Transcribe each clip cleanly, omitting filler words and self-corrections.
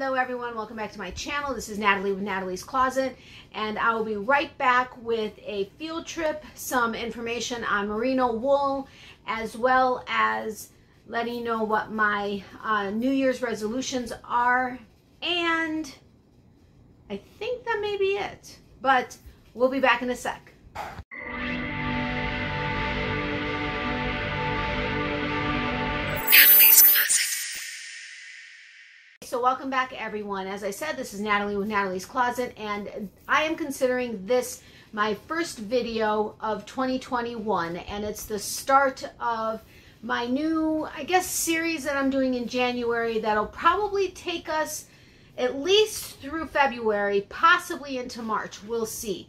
Hello everyone, welcome back to my channel. This is Natalie with Natalie's Closet, and I will be right back with a field trip, some information on merino wool, as well as letting you know what my New Year's resolutions are, and I think that may be it. But we'll be back in a sec. Natalie's Closet. So welcome back everyone. As I said, this is Natalie with Natalie's Closet, and I am considering this my first video of 2021, and it's the start of my new, I guess, series that I'm doing in January that'll probably take us at least through February, possibly into March. We'll see.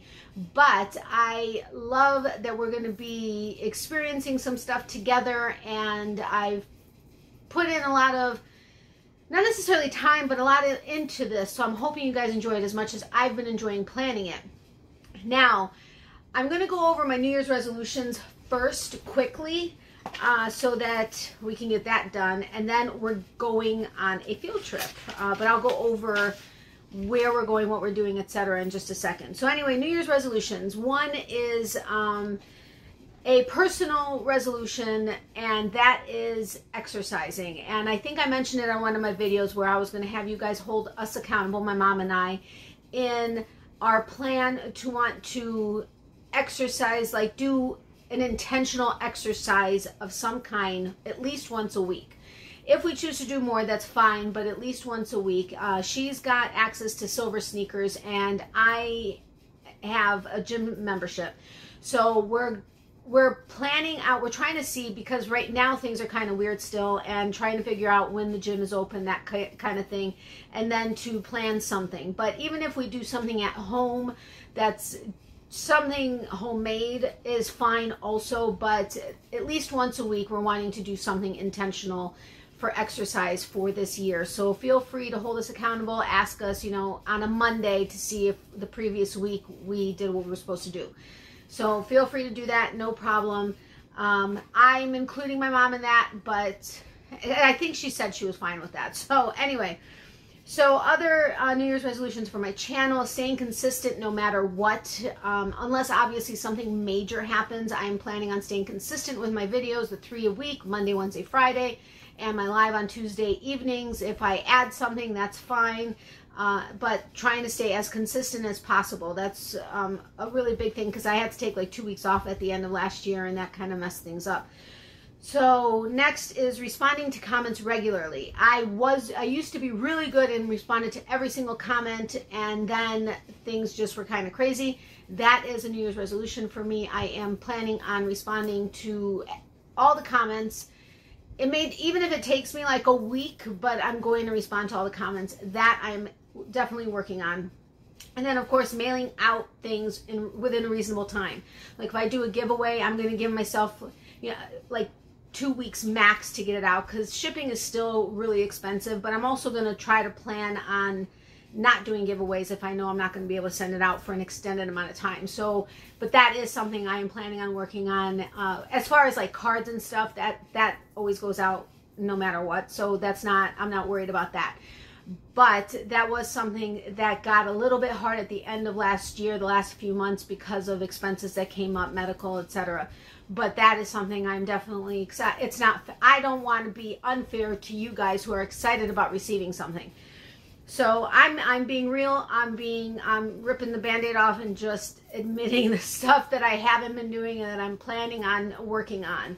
But I love that we're going to be experiencing some stuff together, and I've put in a lot of, not necessarily time, but a lot into this. So I'm hoping you guys enjoy it as much as I've been enjoying planning it. Now, I'm going to go over my New Year's resolutions first quickly so that we can get that done. And then we're going on a field trip. But I'll go over where we're going, what we're doing, etc. in just a second. So anyway, New Year's resolutions. One is a personal resolution, and that is exercising. And I think I mentioned it on one of my videos where I was going to have you guys hold us accountable, my mom and I, in our plan to want to exercise, like do an intentional exercise of some kind at least once a week. If we choose to do more, that's fine, but at least once a week. She's got access to Silver Sneakers, and I have a gym membership. So we're planning out, we're trying to see, because right now things are kind of weird still, and trying to figure out when the gym is open, that kind of thing, and then to plan something. But even if we do something at home, that's something homemade is fine also, but at least once a week we're wanting to do something intentional for exercise for this year. So feel free to hold us accountable, ask us, you know, on a Monday to see if the previous week we did what we were supposed to do. So feel free to do that, no problem. I'm including my mom in that, but I think she said she was fine with that. So anyway, so other New Year's resolutions for my channel: staying consistent no matter what. Unless obviously something major happens, I am planning on staying consistent with my videos, the 3 a week, Monday, Wednesday, Friday, and my live on Tuesday evenings. If I add something, that's fine. But trying to stay as consistent as possible. That's a really big thing, because I had to take like 2 weeks off at the end of last year, and that kind of messed things up. So next is responding to comments regularly. I used to be really good and responded to every single comment, and then things just were kind of crazy. That is a New Year's resolution for me. I am planning on responding to all the comments. Even if it takes me like a week, but I'm going to respond to all the comments. That I'm definitely working on. And then of course mailing out things within a reasonable time. Like if I do a giveaway, I'm going to give myself, you know, like 2 weeks max to get it out, because shipping is still really expensive. But I'm also going to try to plan on not doing giveaways if I know I'm not going to be able to send it out for an extended amount of time. So, but that is something I am planning on working on. As far as like cards and stuff, that always goes out no matter what. So that's not, I'm not worried about that. But that was something that got a little bit hard at the end of last year, the last few months, because of expenses that came up, medical, etc. But that is something I'm definitely excited. It's not, I don't want to be unfair to you guys who are excited about receiving something. So I'm being real. I'm ripping the Band-Aid off and just admitting the stuff that I haven't been doing and that I'm planning on working on.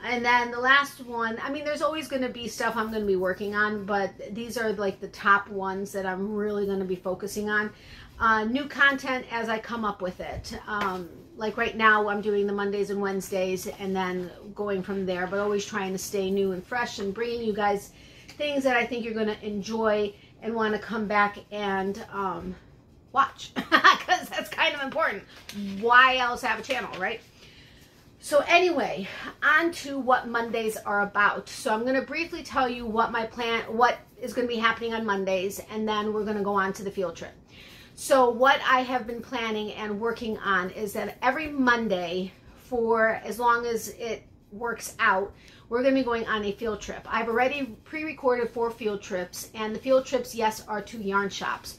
And then the last one, I mean, there's always going to be stuff I'm going to be working on, but these are like the top ones that I'm really going to be focusing on. New content as I come up with it. Like right now I'm doing the Mondays and Wednesdays, and then going from there, but always trying to stay new and fresh and bringing you guys things that I think you're going to enjoy and want to come back and watch, because that's kind of important. Why else have a channel, right? So anyway, on to what Mondays are about. So I'm going to briefly tell you what is going to be happening on Mondays, and then we're going to go on to the field trip. So what I have been planning and working on is that every Monday, for as long as it works out, we're going to be going on a field trip. I've already pre-recorded 4 field trips, and the field trips, yes, are to yarn shops.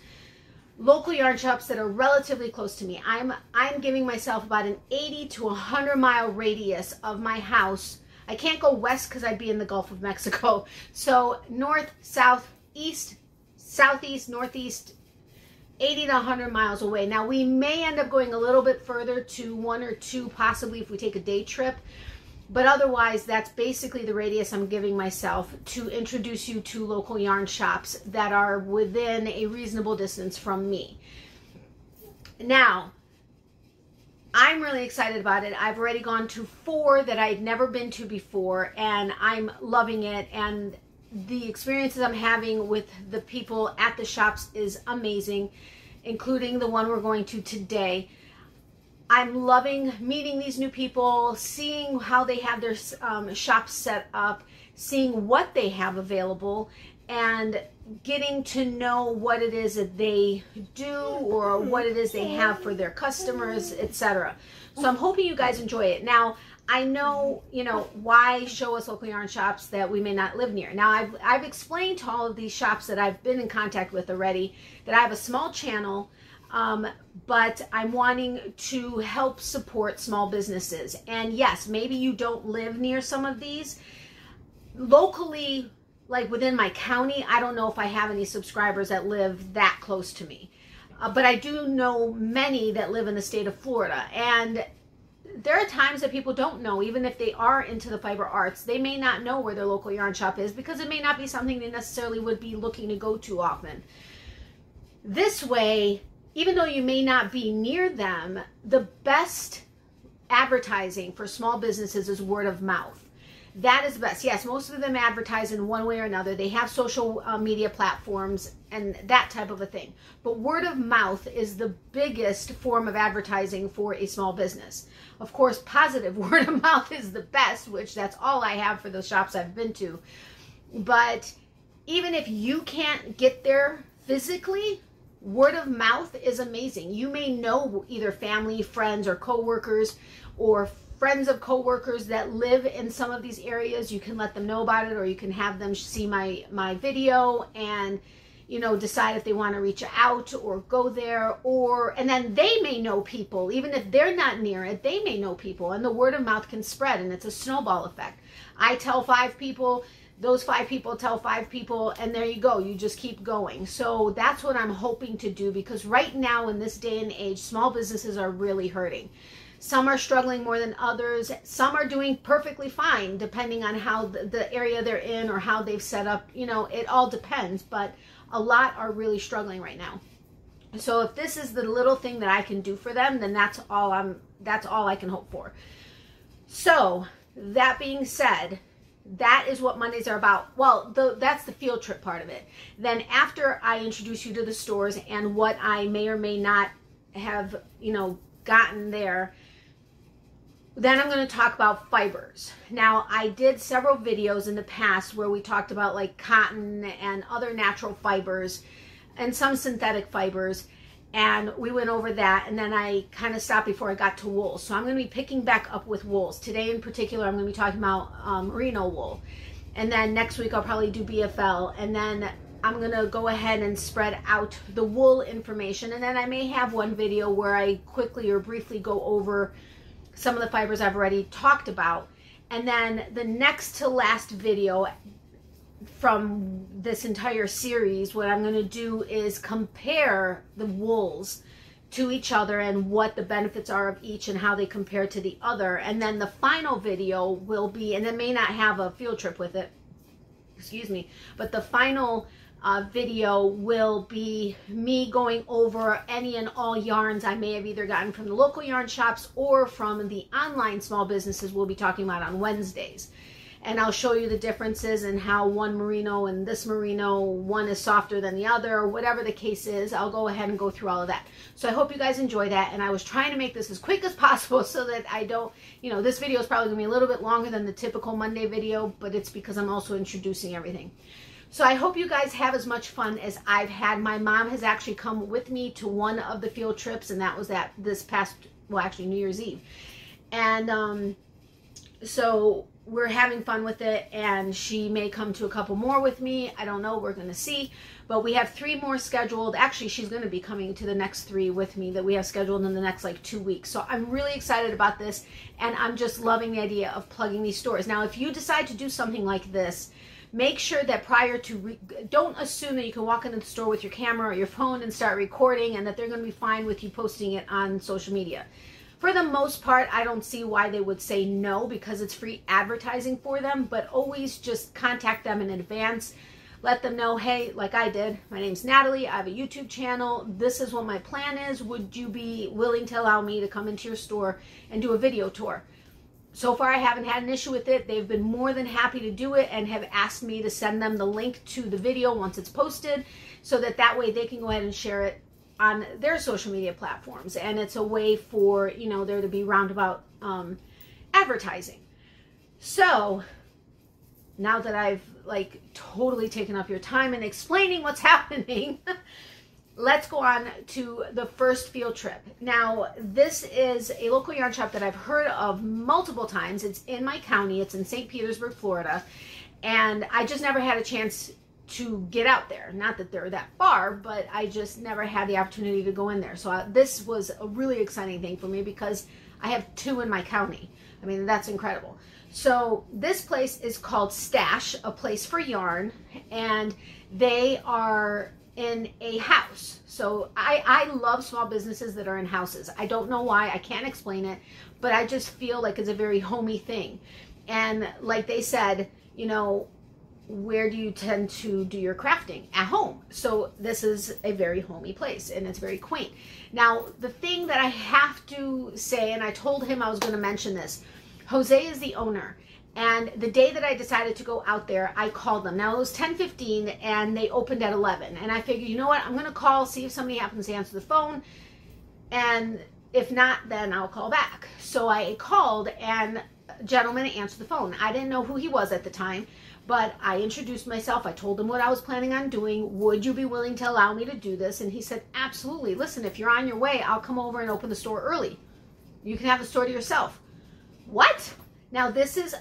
Local yarn shops that are relatively close to me. I'm giving myself about an 80 to 100 mile radius of my house. I can't go west because I'd be in the Gulf of Mexico. So north, south, east, southeast, northeast, 80 to 100 miles away. Now we may end up going a little bit further to 1 or 2, possibly if we take a day trip. But otherwise, that's basically the radius I'm giving myself to introduce you to local yarn shops that are within a reasonable distance from me. Now, I'm really excited about it. I've already gone to 4 that I'd never been to before, and I'm loving it. And the experiences I'm having with the people at the shops is amazing, including the one we're going to today. I'm loving meeting these new people, seeing how they have their shops set up, seeing what they have available, and getting to know what it is that they do or what it is they have for their customers, etc. So I'm hoping you guys enjoy it. Now, I know, why show us local yarn shops that we may not live near. Now, I've explained to all of these shops that I've been in contact with already that I have a small channel, but I'm wanting to help support small businesses. And yes, maybe you don't live near some of these. Locally, like within my county, I don't know if I have any subscribers that live that close to me. But I do know many that live in the state of Florida. And there are times that people don't know, even if they are into the fiber arts, they may not know where their local yarn shop is because it may not be something they necessarily would be looking to go to often. This way, even though you may not be near them, the best advertising for small businesses is word of mouth. That is the best. Yes, most of them advertise in one way or another. They have social media platforms and that type of a thing. But word of mouth is the biggest form of advertising for a small business. Of course, positive word of mouth is the best, which that's all I have for the shops I've been to. But even if you can't get there physically, word of mouth is amazing. You may know either family, friends, or coworkers, or friends of coworkers that live in some of these areas. You can let them know about it, or you can have them see my video and decide if they want to reach out or go there, and then they may know people. Even if they're not near it, they may know people, and the word of mouth can spread, and it's a snowball effect. I tell 5 people, those 5 people tell 5 people, and there you go. You just keep going. So that's what I'm hoping to do, because right now in this day and age, small businesses are really hurting. Some are struggling more than others. Some are doing perfectly fine, depending on how the area they're in or how they've set up. It all depends, but a lot are really struggling right now. So if this is the little thing that I can do for them, then that's all I can hope for. So that being said, that is what Mondays are about. Well, that's the field trip part of it. Then after I introduce you to the stores and what I may or may not have, gotten there, then I'm going to talk about fibers. Now, I did several videos in the past where we talked about like cotton and other natural fibers and some synthetic fibers, and we went over that, and then I kind of stopped before I got to wool. So I'm going to be picking back up with wools. Today in particular, I'm going to be talking about Merino Wool. And then next week I'll probably do BFL, and then I'm going to go ahead and spread out the wool information. And then I may have one video where I quickly or briefly go over some of the fibers I've already talked about. And then the next to last video from this entire series, what I'm going to do is compare the wools to each other and what the benefits are of each and how they compare to the other. And then the final video will be, and it may not have a field trip with it, excuse me, but the final video will be me going over any and all yarns I may have either gotten from the local yarn shops or from the online small businesses we'll be talking about on Wednesdays. And I'll show you the differences and how one merino and this merino, one is softer than the other, or whatever the case is. I'll go ahead and go through all of that. So I hope you guys enjoy that. And I was trying to make this as quick as possible so that I don't, this video is probably going to be a little bit longer than the typical Monday video, but it's because I'm also introducing everything. So I hope you guys have as much fun as I've had. My mom has actually come with me to one of the field trips, and that was this past, well, actually New Year's Eve. And so we're having fun with it, and she may come to a couple more with me. I don't know. We're going to see. But we have 3 more scheduled. Actually, she's going to be coming to the next 3 with me that we have scheduled in the next like 2 weeks. So I'm really excited about this, and I'm just loving the idea of plugging these stores. Now, if you decide to do something like this, make sure that prior to, don't assume that you can walk into the store with your camera or your phone and start recording and that they're going to be fine with you posting it on social media. For the most part, I don't see why they would say no, because it's free advertising for them, but always just contact them in advance. Let them know, hey, like I did, my name's Natalie, I have a YouTube channel, this is what my plan is, would you be willing to allow me to come into your store and do a video tour? So far, I haven't had an issue with it. They've been more than happy to do it and have asked me to send them the link to the video once it's posted, so that way they can go ahead and share it on their social media platforms. And it's a way for, you know, there to be roundabout advertising. So now that I've like totally taken up your time and explaining what's happening, let's go on to the first field trip. Now, this is a local yarn shop that I've heard of multiple times. It's in my county. It's in St. Petersburg, Florida. And I just never had a chance to get out there. Not that they're that far, but I just never had the opportunity to go in there. So this was a really exciting thing for me because I have 2 in my county. I mean, that's incredible. So this place is called Stash, a Place for Yarn, and they are in a house. So I love small businesses that are in houses. I don't know why, I can't explain it, but I just feel like it's a very homey thing. And like they said, you know, where do you tend to do your crafting? At home. So this is a very homey place, and it's very quaint. Now, the thing that I have to say, and I told him I was going to mention this, Jose is the owner. And the day that I decided to go out there, I called them. Now, it was 10:15, and they opened at 11. And I figured, you know what? I'm going to call, see if somebody happens to answer the phone. And if not, then I'll call back. So I called, and a gentleman answered the phone. I didn't know who he was at the time, but I introduced myself. I told him what I was planning on doing. Would you be willing to allow me to do this? And he said, absolutely. Listen, if you're on your way, I'll come over and open the store early. You can have the store to yourself. What? Now, this is,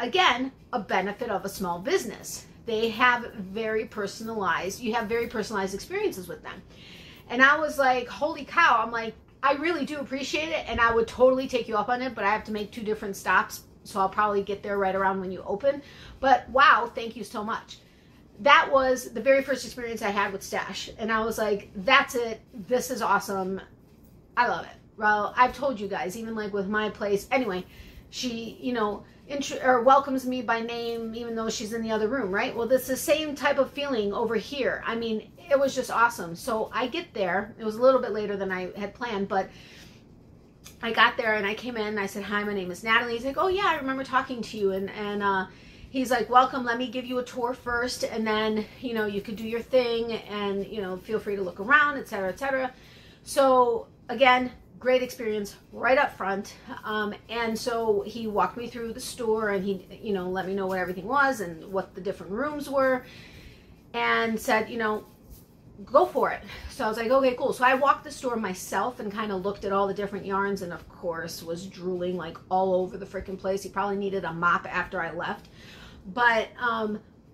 again, a benefit of a small business. They have very personalized, you have very personalized experiences with them. And I was like, holy cow. I'm like, I really do appreciate it, and I would totally take you up on it, but I have to make 2 different stops, so I'll probably get there right around when you open. But wow, thank you so much. That was the very first experience I had with Stash, and I was like, that's it. This is awesome. I love it. Well, I've told you guys, even like with my place. Anyway, she, you know, welcomes me by name, even though she's in the other room, right? Well, it's the same type of feeling over here. I mean, it was just awesome. So I get there. It was a little bit later than I had planned, but I got there and I came in and I said, hi, my name is Natalie. He's like, oh yeah, I remember talking to you. And he's like, welcome, let me give you a tour first. And then, you know, you could do your thing and, you know, feel free to look around, etc., etc. So again, great experience right up front. And so he walked me through the store, and he, you know, let me know what everything was and what the different rooms were, and said, you know, go for it. So I was like, okay, cool. So I walked the store myself and kind of looked at all the different yarns, and of course was drooling like all over the freaking place. He probably needed a mop after I left. But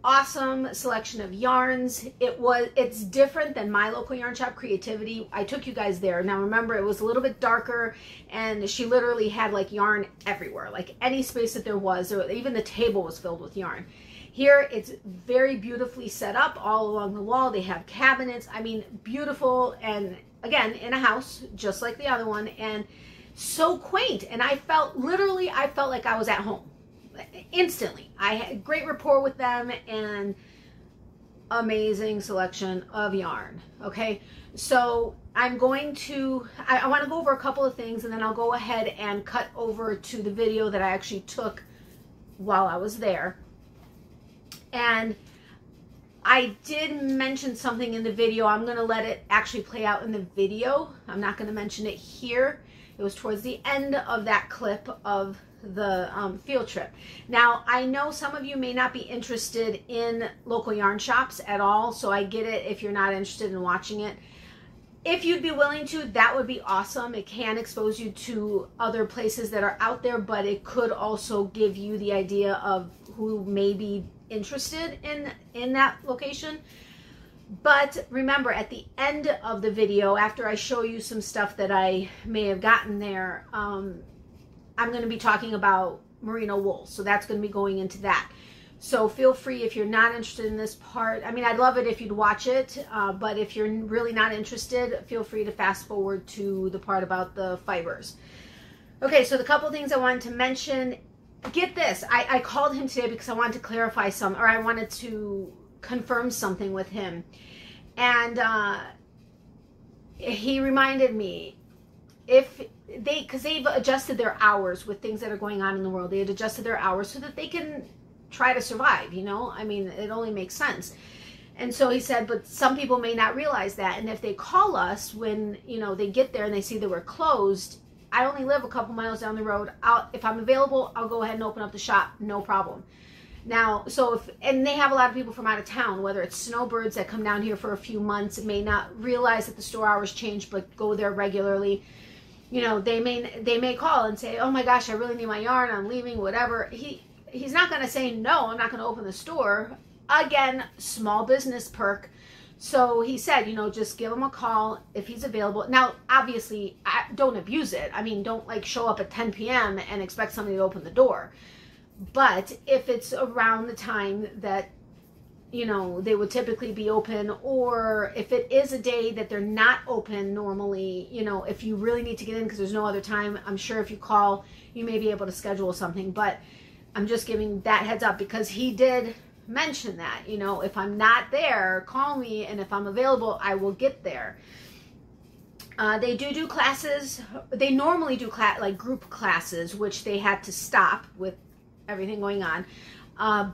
awesome selection of yarns. It's different than my local yarn shop, Creativity. I took you guys there. Now remember, it was a little bit darker, and she literally had like yarn everywhere, like any space that there was, or even the table was filled with yarn. Here it's very beautifully set up all along the wall. They have cabinets. I mean, beautiful, and again, in a house just like the other one, and so quaint. And I felt like I was at home instantly. I had great rapport with them, and amazing selection of yarn. Okay, so I'm going to, I want to go over a couple of things, and then I'll go ahead and cut over to the video that I actually took while I was there. And I did mention something in the video. I'm going to let it actually play out in the video. I'm not going to mention it here. It was towards the end of that clip of the field trip. Now, I know some of you may not be interested in local yarn shops at all, so I get it if you're not interested in watching it. if you'd be willing to, that would be awesome. It can expose you to other places that are out there, but it could also give you the idea of who may be interested in that location. But remember, at the end of the video, after I show you some stuff that I may have gotten there, I'm going to be talking about merino wool. So that's going to be going into that. So feel free, if you're not interested in this part, I mean, I'd love it if you'd watch it, but if you're really not interested, feel free to fast forward to the part about the fibers. Okay, so the couple things I wanted to mention. Get this, I called him today because I wanted to clarify some, or I wanted to confirm something with him. And he reminded me, because they've adjusted their hours with things that are going on in the world. They had adjusted their hours so that they can try to survive, you know? I mean, it only makes sense. And so he said, but some people may not realize that. And if they call us when, you know, they get there and they see that we're closed, I only live a couple miles down the road. If I'm available, I'll go ahead and open up the shop, no problem. Now, so and they have a lot of people from out of town, whether it's snowbirds that come down here for a few months and may not realize that the store hours change, but go there regularly. You know, they may call and say, oh my gosh, I really need my yarn, I'm leaving, whatever. He's not going to say, no, I'm not going to open the store. Again, small business perk. So he said, you know, just give him a call if he's available. Now, obviously, don't abuse it. I mean, don't like show up at 10 p.m. and expect somebody to open the door. But if it's around the time that, you know, they would typically be open, or if it is a day that they're not open normally, you know, if you really need to get in because there's no other time, I'm sure if you call, you may be able to schedule something. But I'm just giving that heads up because he did mention that, you know, if I'm not there, call me, and if I'm available, I will get there. They do classes. They normally do like group classes, which they had to stop with everything going on.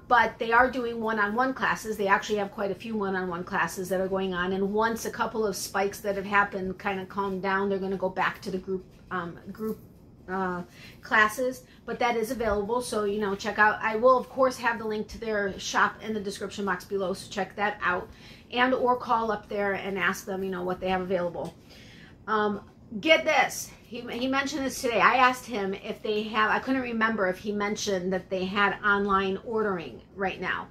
But they are doing one-on-one classes. They actually have quite a few one-on-one classes that are going on. And once a couple of spikes that have happened kind of calm down, they're going to go back to the group classes. But that is available, so, you know, check out. I will of course have the link to their shop in the description box below, so check that out, and or call up there and ask them, you know, what they have available. Get this, he mentioned this today. I asked him if they have, I couldn't remember if he mentioned that they had online ordering right now,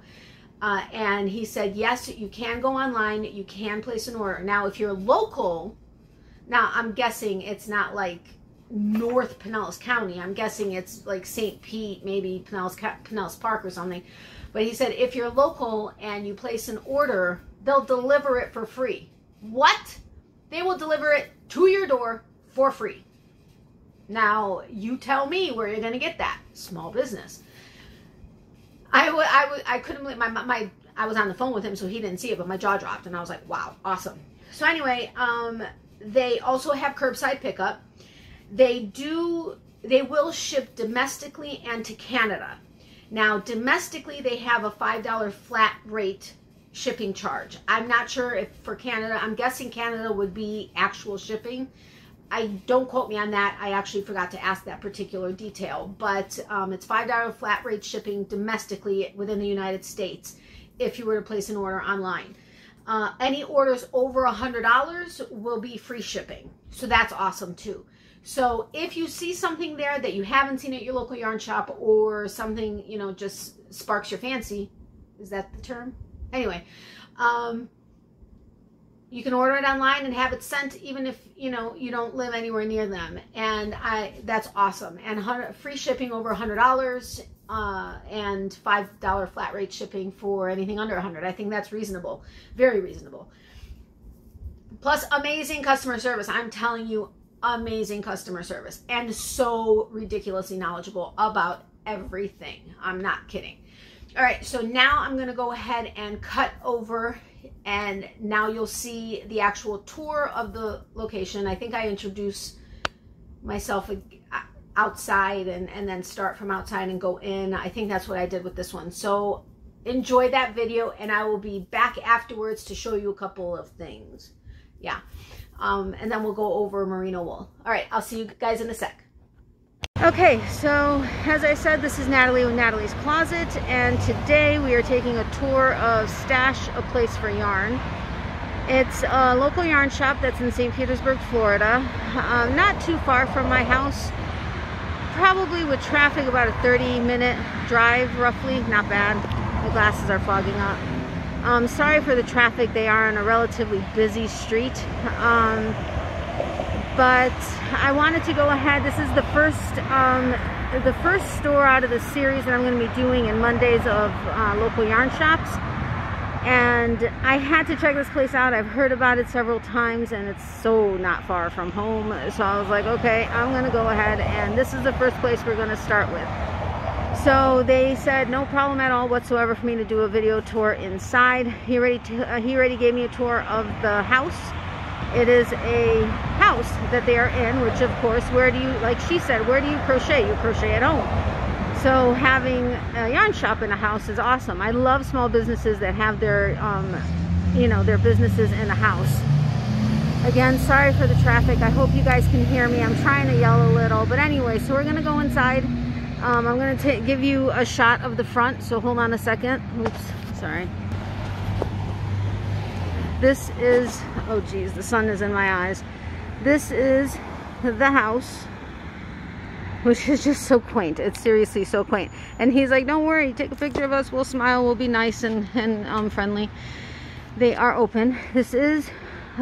and he said yes, you can go online, you can place an order. Now if you're local, now I'm guessing it's not like North Pinellas County. I'm guessing it's like St. Pete, maybe Pinellas Park or something. But he said if you're local and you place an order, they'll deliver it for free. What? They will deliver it to your door for free. Now, you tell me where you're going to get that. Small business. I couldn't believe I was on the phone with him, so he didn't see it, but my jaw dropped, and I was like, wow, awesome. So anyway, they also have curbside pickup. They will ship domestically and to Canada. Now, domestically, they have a $5 flat rate shipping charge. I'm not sure if for Canada, I'm guessing Canada would be actual shipping. Don't quote me on that. I actually forgot to ask that particular detail, but it's $5 flat rate shipping domestically within the United States if you were to place an order online. Any orders over $100 will be free shipping. So that's awesome too. So if you see something there that you haven't seen at your local yarn shop, or something, you know, just sparks your fancy, is that the term? Anyway, you can order it online and have it sent even if, you know, you don't live anywhere near them. And that's awesome. And free shipping over $100, and $5 flat rate shipping for anything under $100. I think that's reasonable. Very reasonable. Plus amazing customer service. I'm telling you, amazing customer service, and so ridiculously knowledgeable about everything. I'm not kidding. All right, so now I'm going to go ahead and cut over, and now you'll see the actual tour of the location. I think I introduce myself outside and then start from outside and go in. I think that's what I did with this one. So enjoy that video, and I will be back afterwards to show you a couple of things. Yeah. And then we'll go over merino wool. All right, I'll see you guys in a sec. Okay, so as I said, this is Natalie with Natalie's Closet, and today we are taking a tour of Stash, a Place for Yarn. It's a local yarn shop that's in St. Petersburg, Florida. Not too far from my house. Probably with traffic about a 30-minute drive, roughly. Not bad. My glasses are fogging up. Sorry for the traffic. They are on a relatively busy street. But I wanted to go ahead. This is the first store out of the series that I'm going to be doing in Mondays of local yarn shops. And I had to check this place out. I've heard about it several times, and it's so not far from home. So I was like, okay, I'm going to go ahead, and this is the first place we're going to start with. So they said no problem at all whatsoever for me to do a video tour inside. He already gave me a tour of the house. It is a house that they are in, which of course, where do you, like she said, where do you crochet? You crochet at home. So having a yarn shop in a house is awesome. I love small businesses that have their, you know, their businesses in a house. Again, sorry for the traffic. I hope you guys can hear me. I'm trying to yell a little. But anyway, so we're going to go inside. I'm going to give you a shot of the front. So hold on a second. Oops, sorry. This is, oh geez, the sun is in my eyes. This is the house, which is just so quaint. It's seriously so quaint. And he's like, don't worry, take a picture of us, we'll smile, we'll be nice and friendly. They are open. This is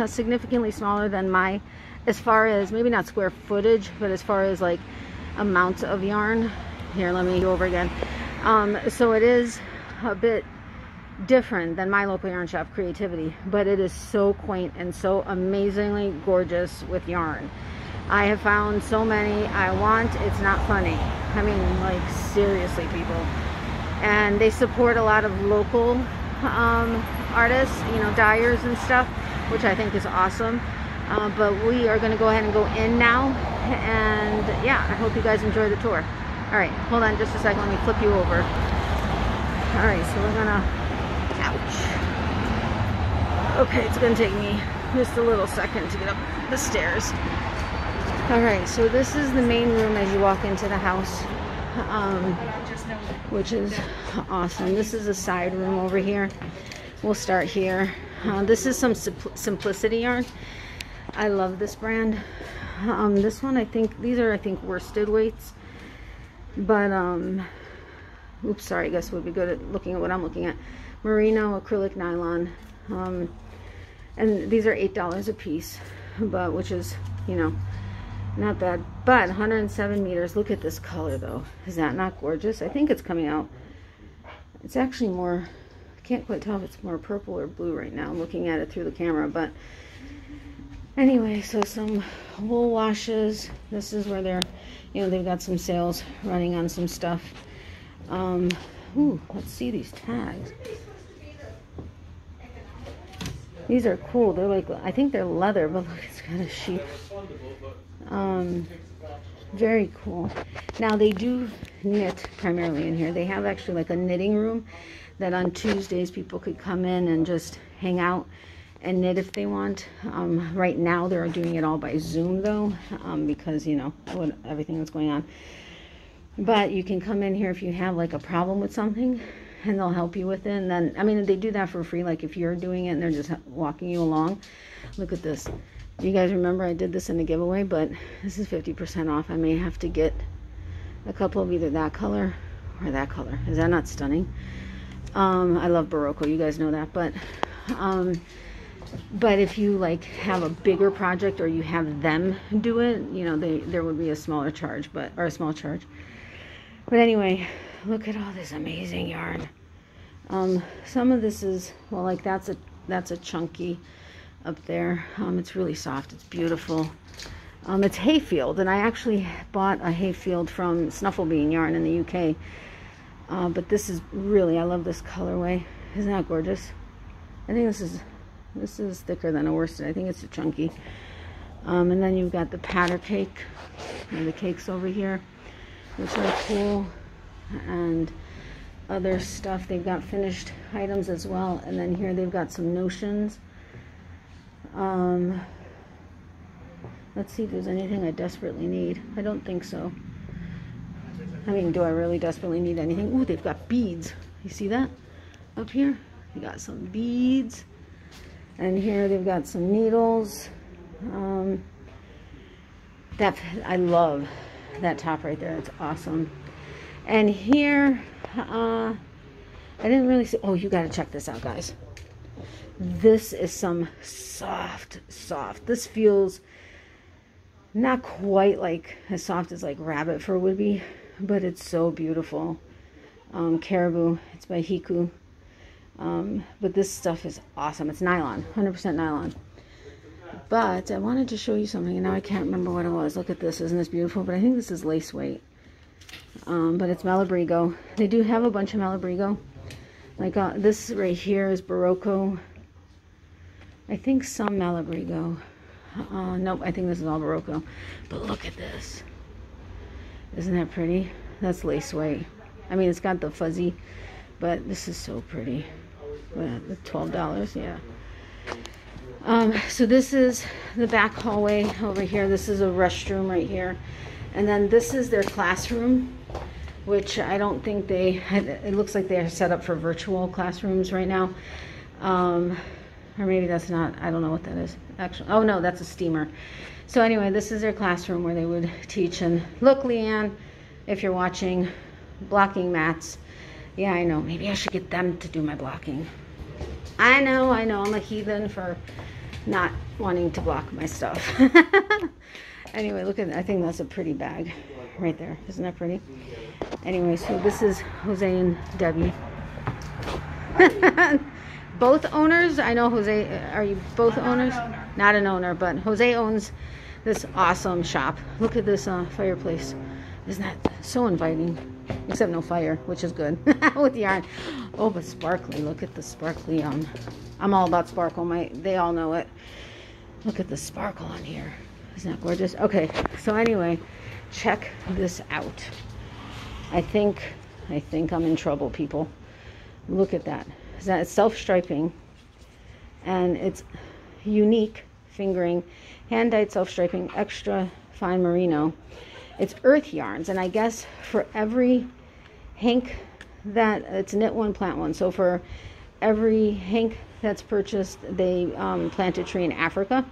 significantly smaller than my, as far as, maybe not square footage, but as far as like amount of yarn. Here, let me go over again. So it is a bit different than my local yarn shop Creativity, but it is so quaint and so amazingly gorgeous with yarn. I have found so many I want. It's not funny. I mean, like, seriously, people. And they support a lot of local artists, you know, dyers and stuff, which I think is awesome. But we are going to go ahead and go in now. And yeah, I hope you guys enjoy the tour. All right, hold on just a second. Let me flip you over. All right, so we're going to, ouch. Okay, it's going to take me just a little second to get up the stairs. Alright, so this is the main room as you walk into the house, which is awesome. This is a side room over here. We'll start here. This is some Simplicity yarn. I love this brand. This one, I think, these are, I think, worsted weights. But, oops, sorry, I guess would be good at looking at what I'm looking at. Merino acrylic nylon. And these are $8 a piece, but which is, you know, not bad. But 107 meters. Look at this color though. Is that not gorgeous? I think it's coming out. It's actually more, I can't quite tell if it's more purple or blue right now. I'm looking at it through the camera. But anyway, so some wool washes. This is where they're, you know, they've got some sales running on some stuff. Ooh, let's see these tags. These are cool. They're like, I think they're leather, but look, it's got a sheep. Very cool. Now they do knit primarily in here. They have actually like a knitting room that on Tuesdays people could come in and just hang out and knit if they want. Right now they're doing it all by Zoom though, because, you know, everything that's going on. But you can come in here if you have like a problem with something, and they'll help you with it. And then, I mean, they do that for free. Like if you're doing it and they're just walking you along. Look at this. You guys remember I did this in the giveaway, but this is 50% off. I may have to get a couple of either that color or that color. Is that not stunning? I love Barocco. You guys know that. But if you like have a bigger project or you have them do it, you know, there would be a smaller charge, or a small charge. But anyway, look at all this amazing yarn. Some of this is, well, like that's a chunky up there. It's really soft. It's beautiful. It's Hayfield, and I actually bought a Hayfield from Snufflebean Yarn in the UK. But this is really, I love this colorway. Isn't that gorgeous? I think this is thicker than a worsted. I think it's a chunky. And then you've got the patter cake, and the cakes over here, which are cool, and other stuff. They've got finished items as well. And then here they've got some notions. Let's see if there's anything I desperately need. I don't think so. I mean, do I really desperately need anything? Ooh, they've got beads. You see that up here? You got some beads. And here they've got some needles. I love that top right there. It's awesome. And here, I didn't really see. Oh, you got to check this out, guys. This is some soft. This feels not quite like as soft as like rabbit fur would be, but it's so beautiful. Caribou. It's by Hiku. But this stuff is awesome. It's nylon, 100% nylon. But I wanted to show you something, and now I can't remember what it was. Look at this. Isn't this beautiful? But I think this is lace weight. But it's Malabrigo. They do have a bunch of Malabrigo. Like this right here is Barocco. I think some Malabrigo. Nope, I think this is all Barocco. But look at this. Isn't that pretty? That's lace weight. I mean, it's got the fuzzy, but this is so pretty. The $12, yeah. So this is the back hallway over here. This is a restroom right here. And then this is their classroom, which I don't think it looks like they're set up for virtual classrooms right now. Or maybe that's not, I don't know what that is. Actually, oh no, that's a steamer. So anyway, this is their classroom where they would teach. And look, Leanne, if you're watching, blocking mats. Yeah, I know, maybe I should get them to do my blocking. I know, I'm a heathen for not wanting to block my stuff. Anyway, look at that. I think that's a pretty bag right there. Isn't that pretty? Anyway, so this is Jose and Debbie. Both owners? I know Jose, are you both owners? Not an owner, but Jose owns this awesome shop. Look at this fireplace. Isn't that so inviting? Except no fire, which is good with yarn. Oh, but sparkly. Look at the sparkly. I'm all about sparkle. They all know it. Look at the sparkle on here. Isn't that gorgeous? Okay, so anyway, check this out. I think I'm in trouble, people. Look at that. It's self-striping, and it's unique fingering, hand-dyed self-striping, extra fine merino. It's earth yarns, and I guess for every hank that it's knit one, plant one. So for every hank that's purchased, they plant a tree in Africa,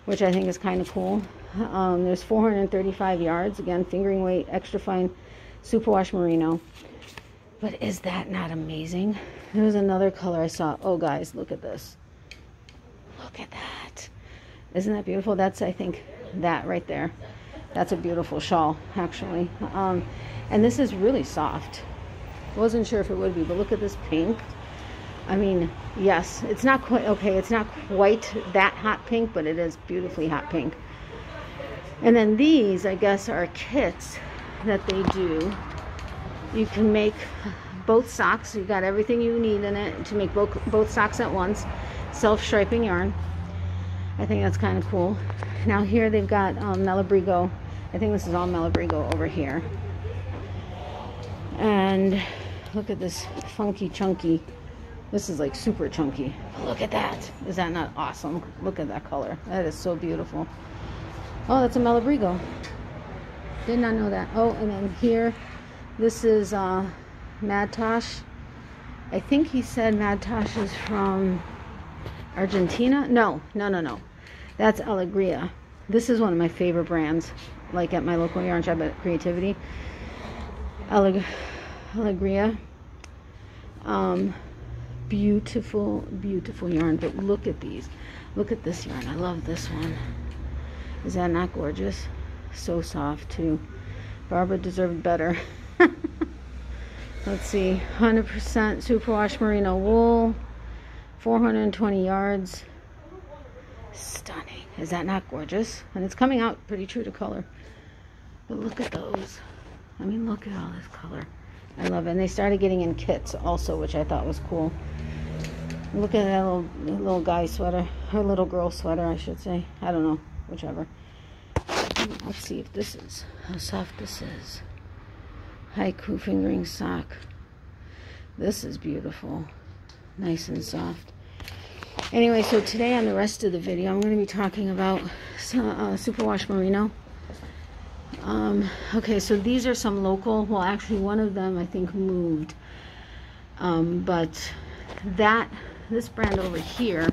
which I think is kind of cool. There's 435 yards, again, fingering weight, extra fine superwash merino. But is that not amazing? There was another color I saw. Oh, guys, look at this. Look at that. Isn't that beautiful? That's, I think, that right there. That's a beautiful shawl, actually. And this is really soft. Wasn't sure if it would be, but look at this pink. I mean, yes, it's not quite, okay, it's not quite that hot pink, but it is beautifully hot pink. And then these, I guess, are kits that they do. You can make both socks. You've got everything you need in it to make both socks at once. Self-striping yarn. I think that's kind of cool. Now here they've got Malabrigo. I think this is all Malabrigo over here. And look at this funky chunky. This is like super chunky. Look at that. Is that not awesome? Look at that color. That is so beautiful. Oh, that's a Malabrigo. Did not know that. Oh, and then here, this is Mad Tosh. I think he said Mad Tosh is from Argentina. No. That's Alegria. This is one of my favorite brands, like at my local yarn shop at Creativity. Alegria. Beautiful yarn. But look at these. Look at this yarn. I love this one. Is that not gorgeous? So soft too. Barbara deserved better. Let's see. 100% superwash merino wool. 420 yards. Stunning. Is that not gorgeous? And it's coming out pretty true to color. But look at those. I mean, look at all this color. I love it. And they started getting in kits also, which I thought was cool. Look at that little guy sweater. Or little girl sweater, I should say. I don't know. Whichever. Let's see if this is how soft this is. Haiku fingering sock. This is beautiful. Nice and soft. Anyway, so today on the rest of the video, I'm going to be talking about superwash merino. Okay, so these are some local. Well, actually, one of them I think moved. But this brand over here,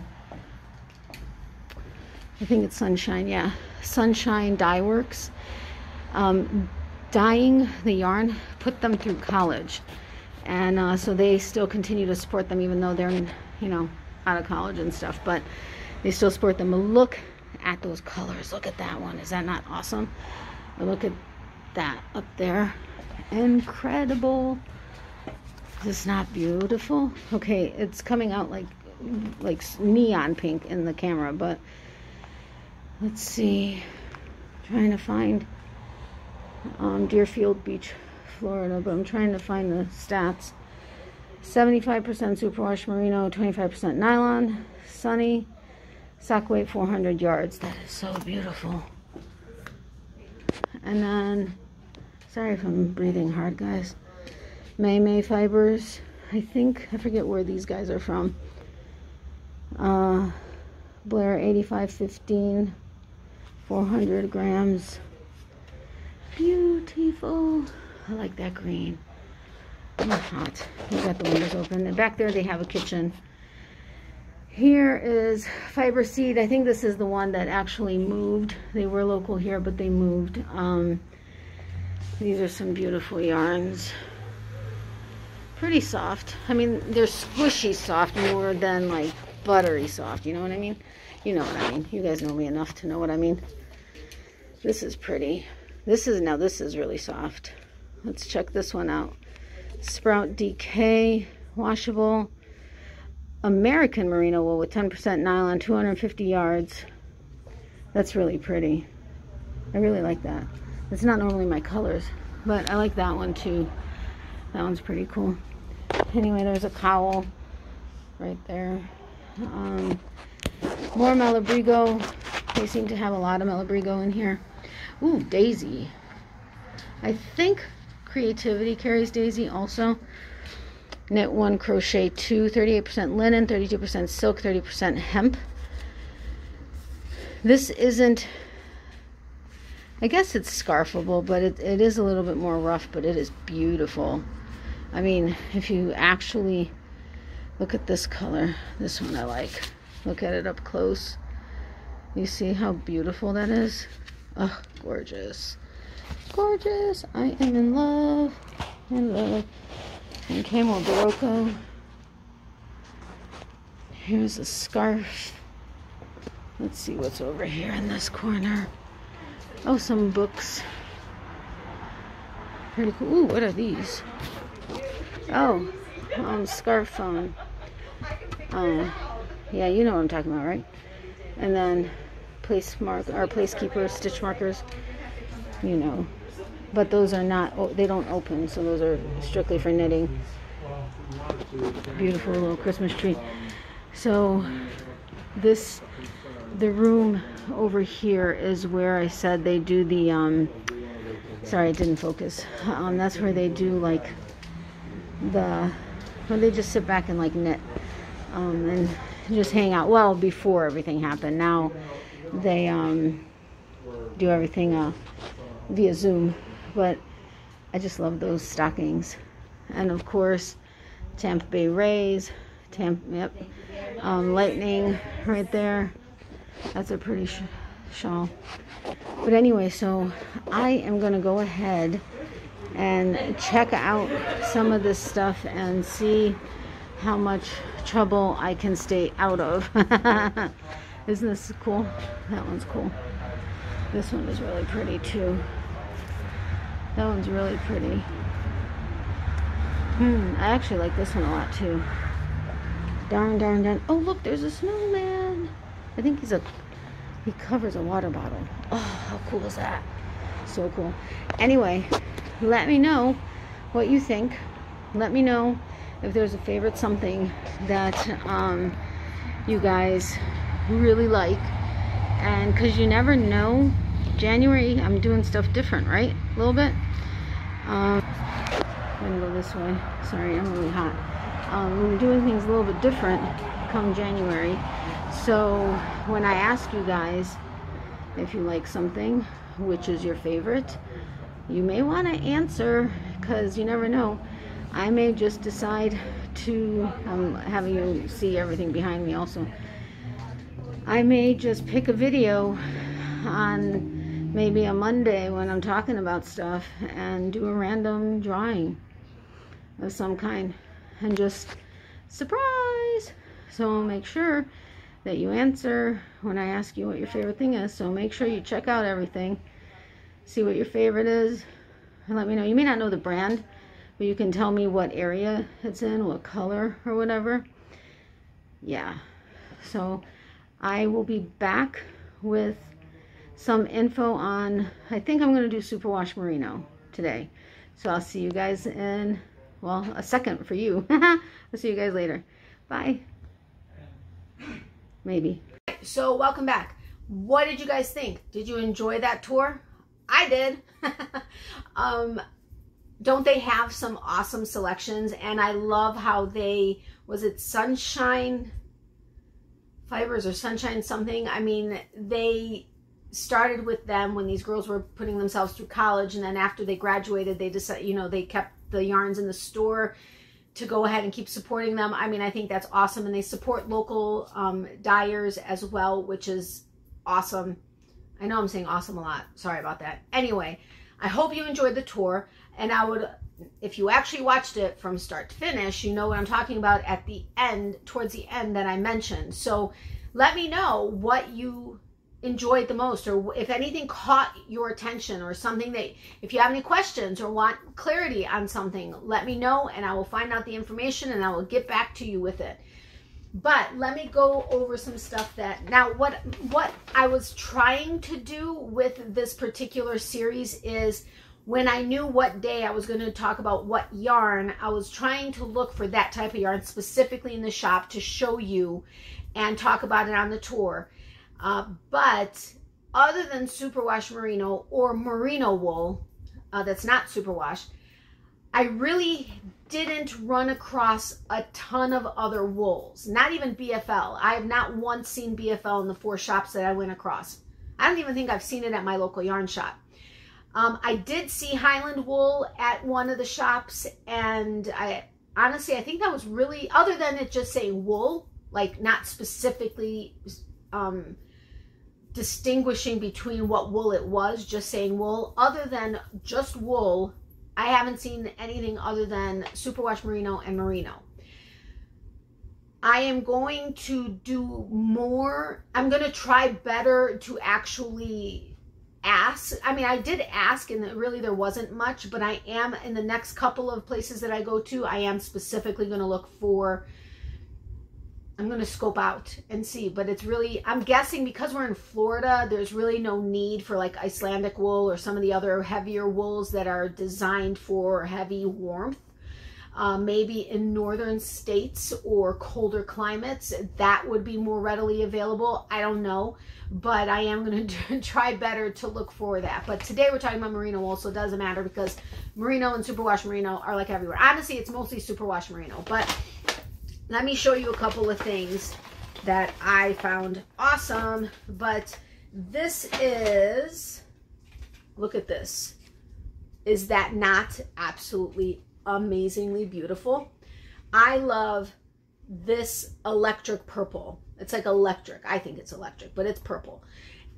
I think it's Sunshine, yeah. Sunshine Dye Works. Dyeing the yarn put them through college. And so they still continue to support them even though they're, you know, out of college and stuff. But they still support them. But look at those colors. Look at that one. Is that not awesome? Look at that up there. Incredible. Is this not beautiful? Okay, it's coming out like neon pink in the camera, but let's see. Trying to find Deerfield Beach, Florida, but I'm trying to find the stats. 75% superwash merino, 25% nylon, sunny, sock weight 400 yards. That is so beautiful. And then, sorry if I'm breathing hard, guys. May fibers. I forget where these guys are from. Blair 8515, 400 grams. Beautiful. I like that green. I'm hot. We got the windows open. And back there they have a kitchen. Here is Fiber Seed. I think this is the one that actually moved. They were local here, but they moved. These are some beautiful yarns. Pretty soft. I mean, they're squishy soft more than like buttery soft. You know what I mean? You know what I mean. You guys know me enough to know what I mean. This is pretty. This is really soft. Let's check this one out. Sprout DK, washable, American merino wool with 10% nylon, 250 yards. That's really pretty. I really like that. It's not normally my colors, but I like that one too. That one's pretty cool. Anyway, there's a cowl right there. More Malabrigo. They seem to have a lot of Malabrigo in here. Ooh, Daisy. I think Creativity carries Daisy also. Knit 1, crochet 2, 38% linen, 32% silk, 30% hemp. This isn't, I guess it's scarfable, but it is a little bit more rough, but it is beautiful. I mean, if you actually look at this color, this one I like. Look at it up close. You see how beautiful that is? Oh, gorgeous. Gorgeous. I am in love. In love. And Camel Barocco. Here's a scarf. Let's see what's over here in this corner. Oh, some books. Pretty cool. Ooh, what are these? Oh, scarf phone. Yeah, you know what I'm talking about, right? And then placekeeper stitch markers. You know, but those are not, they don't open, so those are strictly for knitting. Beautiful little Christmas tree. So the room over here is where I said they do the sorry, it didn't focus. That's where they do like where they just sit back and like knit and just hang out. Well, before everything happened. Now they do everything via Zoom, but I just love those stockings. And of course, Tampa Bay Rays, Lightning right there. That's a pretty shawl. But anyway, so I am going to go ahead and check out some of this stuff and see how much trouble I can stay out of. Isn't this cool? That one's cool. This one is really pretty too. That one's really pretty. I actually like this one a lot too. Darn. Oh, look, there's a snowman. I think he covers a water bottle. Oh, how cool is that? So cool. Anyway, let me know what you think. Let me know if there's a favorite something that you guys really like. And because you never know, January I'm doing stuff different, right? A little bit. I'm gonna go this way. Sorry, I'm really hot. We're doing things a little bit different come January. So when I ask you guys if you like something, which is your favorite, you may want to answer, because you never know. I may just decide to having you see everything behind me also. I may just pick a video on maybe a Monday when I'm talking about stuff and do a random drawing of some kind and just surprise. So make sure that you answer when I ask you what your favorite thing is. So make sure you check out everything, see what your favorite is, and let me know. You may not know the brand, but you can tell me what area it's in, what color or whatever. Yeah, so I will be back with some info on, I think I'm going to do superwash merino today. So I'll see you guys in, well, a second for you. I'll see you guys later. Bye. Maybe. So welcome back. What did you guys think? Did you enjoy that tour? I did. Don't they have some awesome selections? And I love how they, was it Sunshine Fibers or Sunshine something? I mean, they started with them when these girls were putting themselves through college, and then after they graduated, they decided, you know, they kept the yarns in the store to go ahead and keep supporting them. I mean, I think that's awesome. And they support local dyers as well, which is awesome. I know I'm saying awesome a lot. Sorry about that. Anyway, I hope you enjoyed the tour. And I would, if you actually watched it from start to finish, you know what I'm talking about at the end, towards the end that I mentioned. So let me know what you enjoyed the most, or if anything caught your attention, or something that, if you have any questions or want clarity on something, let me know and I will find out the information and I will get back to you with it. But let me go over some stuff that, now what I was trying to do with this particular series is, when I knew what day I was going to talk about what yarn, I was trying to look for that type of yarn specifically in the shop to show you and talk about it on the tour. But other than superwash merino or merino wool, that's not superwash, I really didn't run across a ton of other wools, not even BFL. I have not once seen BFL in the 4 shops that I went across. I don't even think I've seen it at my local yarn shop. I did see Highland wool at one of the shops, and I honestly, I think that was really, other than it just saying wool, like not specifically distinguishing between what wool it was, just saying wool, other than just wool, I haven't seen anything other than superwash merino and merino. I am going to do more. I'm going to try better to actually ask. I mean, I did ask and really there wasn't much, but I am, in the next couple of places that I go to, I am specifically going to look for, I'm going to scope out and see, but it's really, I'm guessing because we're in Florida, there's really no need for like Icelandic wool or some of the other heavier wools that are designed for heavy warmth. Maybe in northern states or colder climates, that would be more readily available. I don't know, but I am going to try better to look for that. But today we're talking about merino wool, so it doesn't matter because merino and superwash merino are like everywhere. Honestly, it's mostly superwash merino, but let me show you a couple of things that I found awesome. But this is, look at this. Is that not absolutely amazingly beautiful? I love this electric purple. It's like electric. I think it's electric, but it's purple.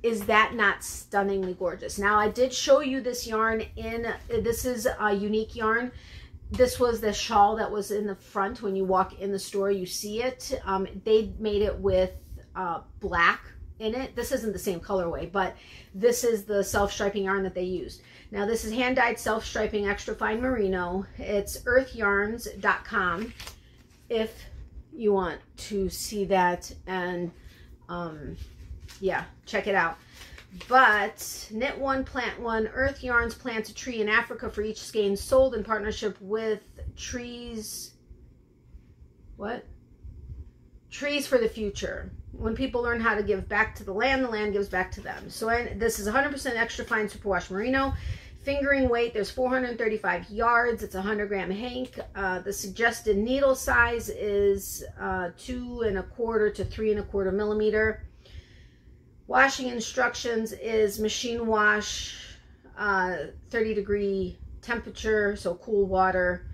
Is that not stunningly gorgeous? Now, I did show you this yarn in, this is a unique yarn. This was the shawl that was in the front. When you walk in the store, you see it. They made it with black in it. This isn't the same colorway, but this is the self-striping yarn that they used. Now, this is hand-dyed self-striping extra fine merino. It's earthyarns.com if you want to see that, and yeah, check it out. But knit one, plant one. Earth Yarns plants a tree in Africa for each skein, sold in partnership with Trees. What? Trees for the Future. When people learn how to give back to the land gives back to them. So this is 100% extra fine superwash merino. Fingering weight, there's 435 yards. It's 100 gram hank. The suggested needle size is 2 1/4 to 3 1/4 millimeter. Washing instructions is machine wash, 30-degree temperature, so cool water.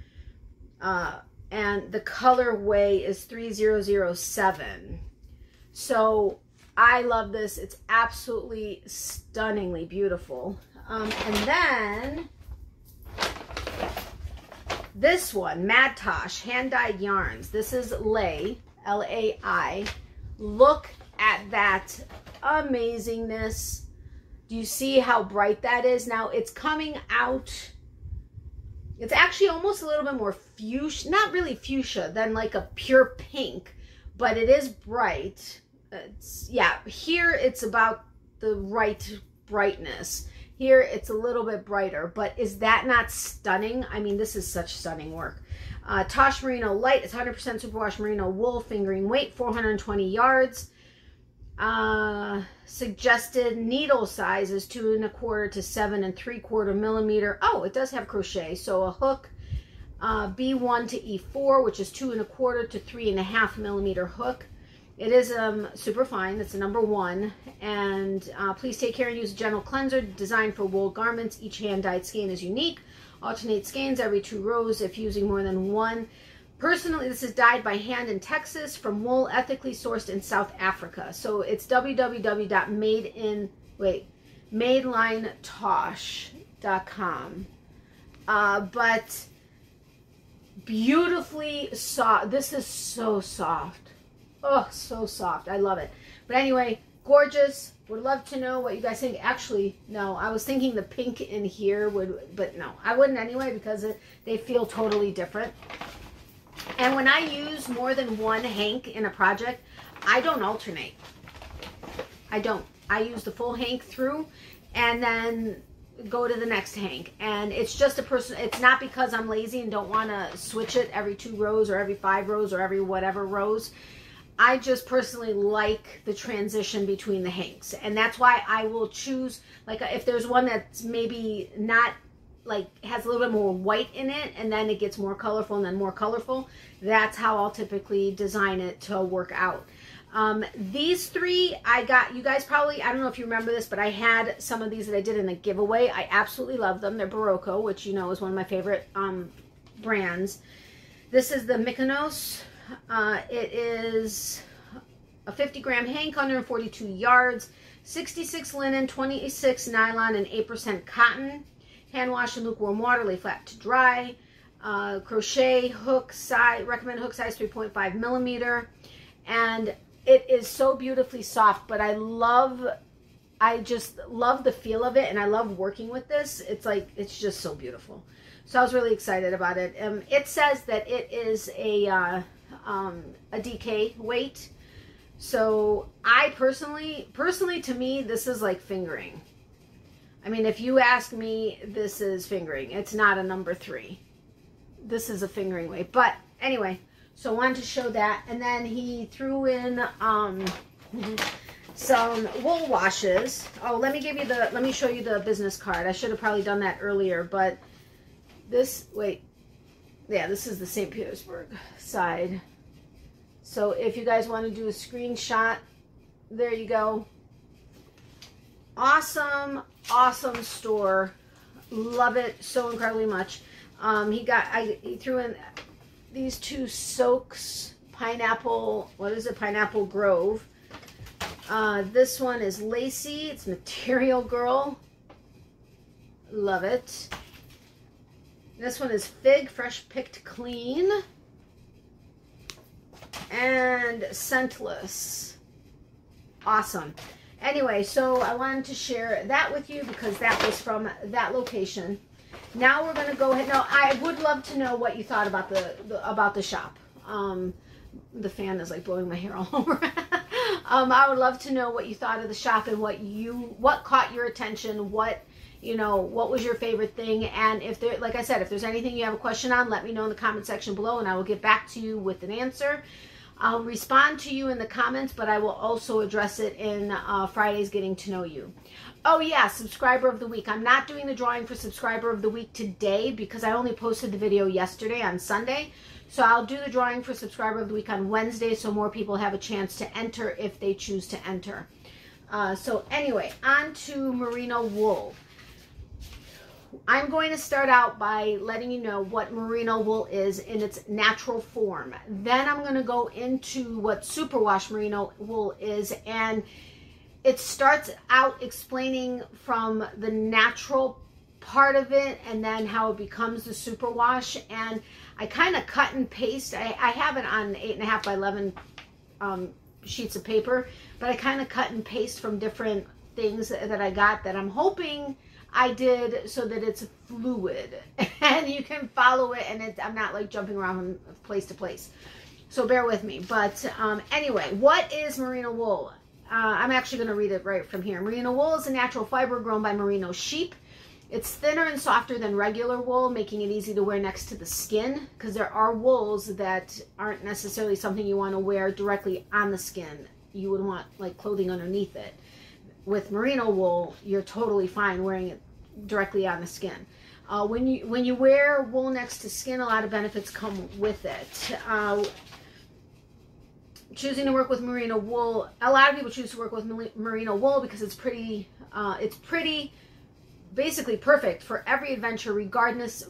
And the colorway is 3007. So I love this. It's absolutely stunningly beautiful. And then this one, Mad Tosh, hand-dyed yarns. This is Lay, L-A-I. Look at that amazingness. Do you see how bright that is? Now it's coming out, it's actually almost a little bit more fuchsia, not really fuchsia, than like a pure pink, but it is bright. It's, yeah, here it's about the right brightness. Here it's a little bit brighter, but is that not stunning? I mean, this is such stunning work. Tosh Merino Light, it's 100% superwash merino wool, fingering weight, 420 yards. Suggested needle size is 2 1/4 to 7 3/4 millimeter. Oh, it does have crochet. So a hook, B1 to E4, which is 2 1/4 to 3.5 millimeter hook. It is super fine. It's a number 1. And please take care and use a gentle cleanser designed for wool garments. Each hand-dyed skein is unique. Alternate skeins every 2 rows if using more than one. Personally, this is dyed by hand in Texas from wool ethically sourced in South Africa. So it's www.madelinetosh.com. But beautifully soft. This is so soft. Oh, so soft. I love it. But anyway, gorgeous. Would love to know what you guys think. Actually, no, I was thinking the pink in here would, but no, I wouldn't anyway because they feel totally different. And when I use more than one hank in a project, I don't alternate. I don't. I use the full hank through and then go to the next hank. And it's just a person. It's not because I'm lazy and don't want to switch it every 2 rows or every 5 rows or every whatever rows. I just personally like the transition between the hanks. And that's why I will choose, like if there's one that's maybe not, like has a little bit more white in it and then it gets more colorful and then more colorful, that's how I'll typically design it to work out. These 3 I got, you guys probably, I don't know if you remember this, but I had some of these that I did in a giveaway. I absolutely love them. They're Barocco, which you know is one of my favorite brands. This is the Mykonos. It is a 50-gram hank, 142 yards, 66 linen, 26 nylon, and 8% cotton. Hand wash in lukewarm water, lay flat to dry. Crochet hook size, recommend hook size 3.5 millimeter. And it is so beautifully soft, but I just love the feel of it, and I love working with this. It's like, it's just so beautiful. So I was really excited about it. It says that it is a DK weight. So I personally to me, this is like fingering. I mean, if you ask me, this is fingering. It's not a number 3. This is a fingering weight. But anyway, so I wanted to show that. And then he threw in some wool washes. Oh, let me show you the business card. I should have probably done that earlier, but this, wait. Yeah, this is the St. Petersburg side. So if you guys want to do a screenshot, there you go. Awesome, awesome store. Love it so incredibly much. He threw in these 2 soaks, pineapple, what is it? Pineapple Grove. This one is lacy. It's Material Girl. Love it. This one is Fig, fresh picked clean. And Scentless. Awesome. Anyway, so I wanted to share that with you because that was from that location. Now we're going to go ahead. Now, I would love to know what you thought about the shop. The fan is like blowing my hair all over. I would love to know what you thought of the shop and what caught your attention, what was your favorite thing. And if there, like I said, if there's anything you have a question on, let me know in the comment section below and I will get back to you with an answer. I'll respond to you in the comments, but I will also address it in Friday's Getting to Know You. Oh yeah, Subscriber of the Week. I'm not doing the drawing for Subscriber of the Week today because I only posted the video yesterday on Sunday. So I'll do the drawing for Subscriber of the Week on Wednesday so more people have a chance to enter if they choose to enter. So anyway, on to Merino Wool. I'm going to start out by letting you know what merino wool is in its natural form. Then I'm going to go into what superwash merino wool is, and it starts out explaining from the natural part of it and then how it becomes the superwash. And I kind of cut and paste. I have it on 8.5 by 11 sheets of paper, but I kind of cut and paste from different things that I got that I'm hoping I did so that it's fluid and you can follow it, and I'm not like jumping around from place to place. So bear with me. But anyway, what is merino wool? I'm actually going to read it right from here. Merino wool is a natural fiber grown by merino sheep. It's thinner and softer than regular wool, making it easy to wear next to the skin, because there are wools that aren't necessarily something you want to wear directly on the skin. You would want like clothing underneath it. With merino wool, you're totally fine wearing it directly on the skin. When you wear wool next to skin, a lot of benefits come with it. Choosing to work with merino wool, a lot of people choose to work with merino wool because it's pretty basically perfect for every adventure, regardless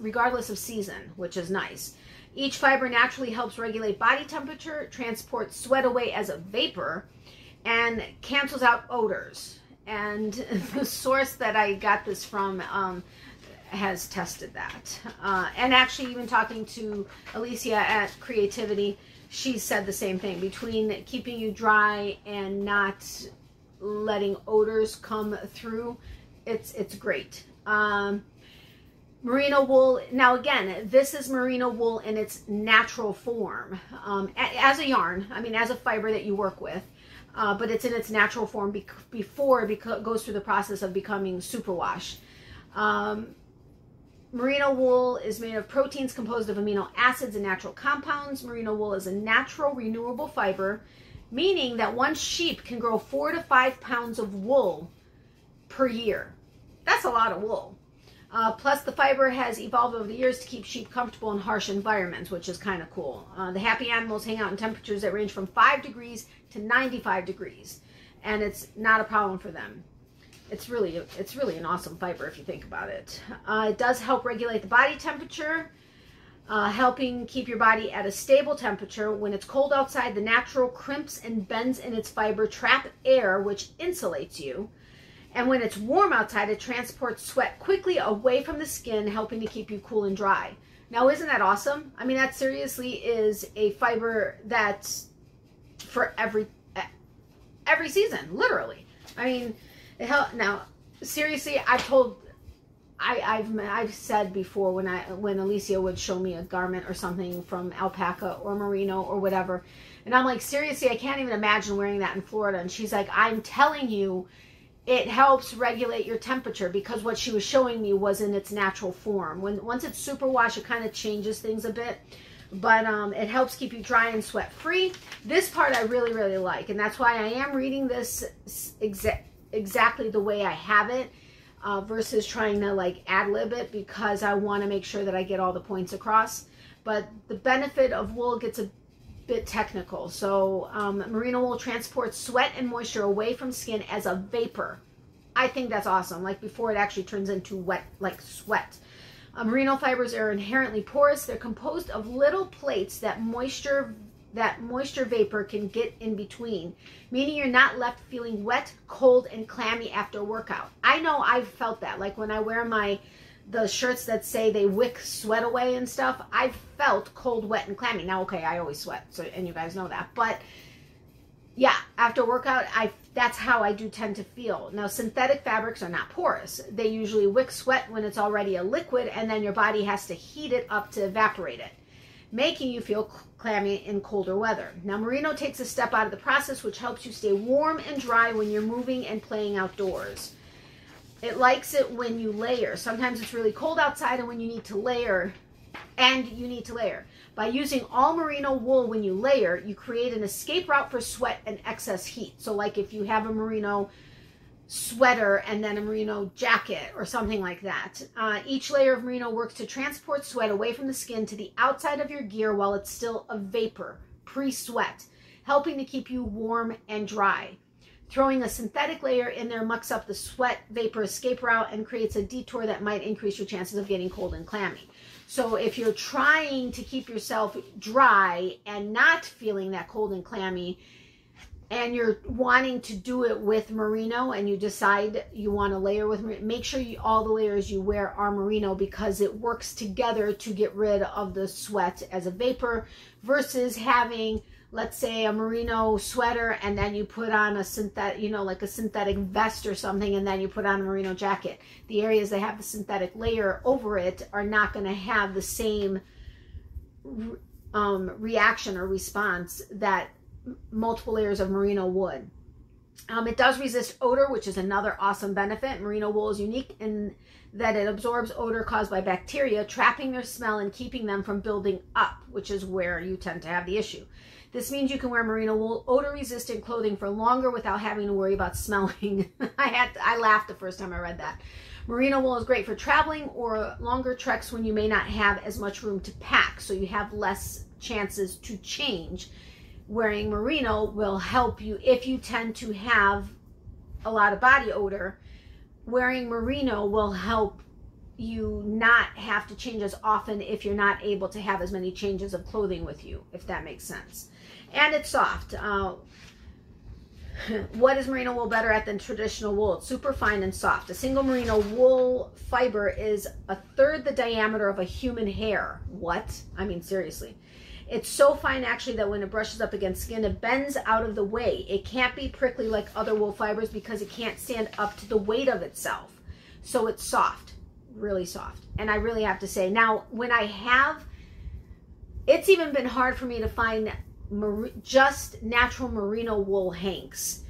of season, which is nice. Each fiber naturally helps regulate body temperature, transports sweat away as a vapor, and cancels out odors. And the source that I got this from has tested that. And actually, even talking to Alicia at Creativity, she said the same thing. Between keeping you dry and not letting odors come through, it's great. Merino wool, now again, this is merino wool in its natural form, as a yarn, I mean as a fiber that you work with, but it's in its natural form before it goes through the process of becoming superwash. Merino wool is made of proteins composed of amino acids and natural compounds. Merino wool is a natural renewable fiber, meaning that one sheep can grow 4 to 5 pounds of wool per year. That's a lot of wool. Plus, the fiber has evolved over the years to keep sheep comfortable in harsh environments, which is kind of cool. The happy animals hang out in temperatures that range from 5 degrees to 95 degrees, and it's not a problem for them. It's really an awesome fiber if you think about it. It does help regulate the body temperature, helping keep your body at a stable temperature. When it's cold outside, the natural crimps and bends in its fiber trap air, which insulates you. And when it's warm outside, it transports sweat quickly away from the skin, helping to keep you cool and dry. Now, isn't that awesome? I mean, that seriously is a fiber that's for every season, literally. I mean, now, seriously, I've said before when Alicia would show me a garment or something from alpaca or merino or whatever, and I'm like, seriously, I can't even imagine wearing that in Florida. And she's like, I'm telling you, it helps regulate your temperature, because what she was showing me was in its natural form. Once it's superwash, it kind of changes things a bit, but it helps keep you dry and sweat free. This part I really, really like, and that's why I am reading this exactly the way I have it, versus trying to like ad-lib it, because I want to make sure that I get all the points across. But the benefit of wool gets a bit technical. So merino wool transports sweat and moisture away from skin as a vapor. I think that's awesome, like before it actually turns into wet, like sweat. Merino fibers are inherently porous. They're composed of little plates that moisture vapor can get in between, meaning you're not left feeling wet, cold, and clammy after a workout. I know I've felt that, like when I wear the shirts that say they wick sweat away and stuff, I've felt cold, wet, and clammy. Now, okay, I always sweat, so, and you guys know that, but yeah, after a workout, that's how I do tend to feel. Now, synthetic fabrics are not porous. They usually wick sweat when it's already a liquid, and then your body has to heat it up to evaporate it, making you feel clammy in colder weather. Now, merino takes a step out of the process, which helps you stay warm and dry when you're moving and playing outdoors. It likes it when you layer. Sometimes it's really cold outside, and when you need to layer, By using all merino wool when you layer, you create an escape route for sweat and excess heat. So like if you have a merino sweater and then a merino jacket or something like that. Each layer of merino works to transport sweat away from the skin to the outside of your gear while it's still a vapor, pre-sweat, helping to keep you warm and dry. Throwing a synthetic layer in there mucks up the sweat vapor escape route and creates a detour that might increase your chances of getting cold and clammy. So if you're trying to keep yourself dry and not feeling that cold and clammy, and you're wanting to do it with merino, and you decide you want to layer with merino, make sure all the layers you wear are merino, because it works together to get rid of the sweat as a vapor, versus having, let's say, a merino sweater and then you put on a synthetic, you know, like a synthetic vest or something, and then you put on a merino jacket. The areas that have the synthetic layer over it are not going to have the same reaction or response that multiple layers of merino would. It does resist odor, which is another awesome benefit. Merino wool is unique in that it absorbs odor caused by bacteria, trapping their smell and keeping them from building up, which is where you tend to have the issue. This means you can wear merino wool odor-resistant clothing for longer without having to worry about smelling. I laughed the first time I read that. Merino wool is great for traveling or longer treks when you may not have as much room to pack, so you have less chances to change. Wearing merino will help you if you tend to have a lot of body odor. Wearing merino will help you not have to change as often if you're not able to have as many changes of clothing with you, if that makes sense. And it's soft. What is merino wool better at than traditional wool? It's super fine and soft. A single merino wool fiber is 1/3 the diameter of a human hair. What? I mean, seriously. It's so fine, actually, that when it brushes up against skin, it bends out of the way. It can't be prickly like other wool fibers because it can't stand up to the weight of itself. So it's soft, really soft. And I really have to say, now, when I have, it's even been hard for me to find just natural merino wool hanks.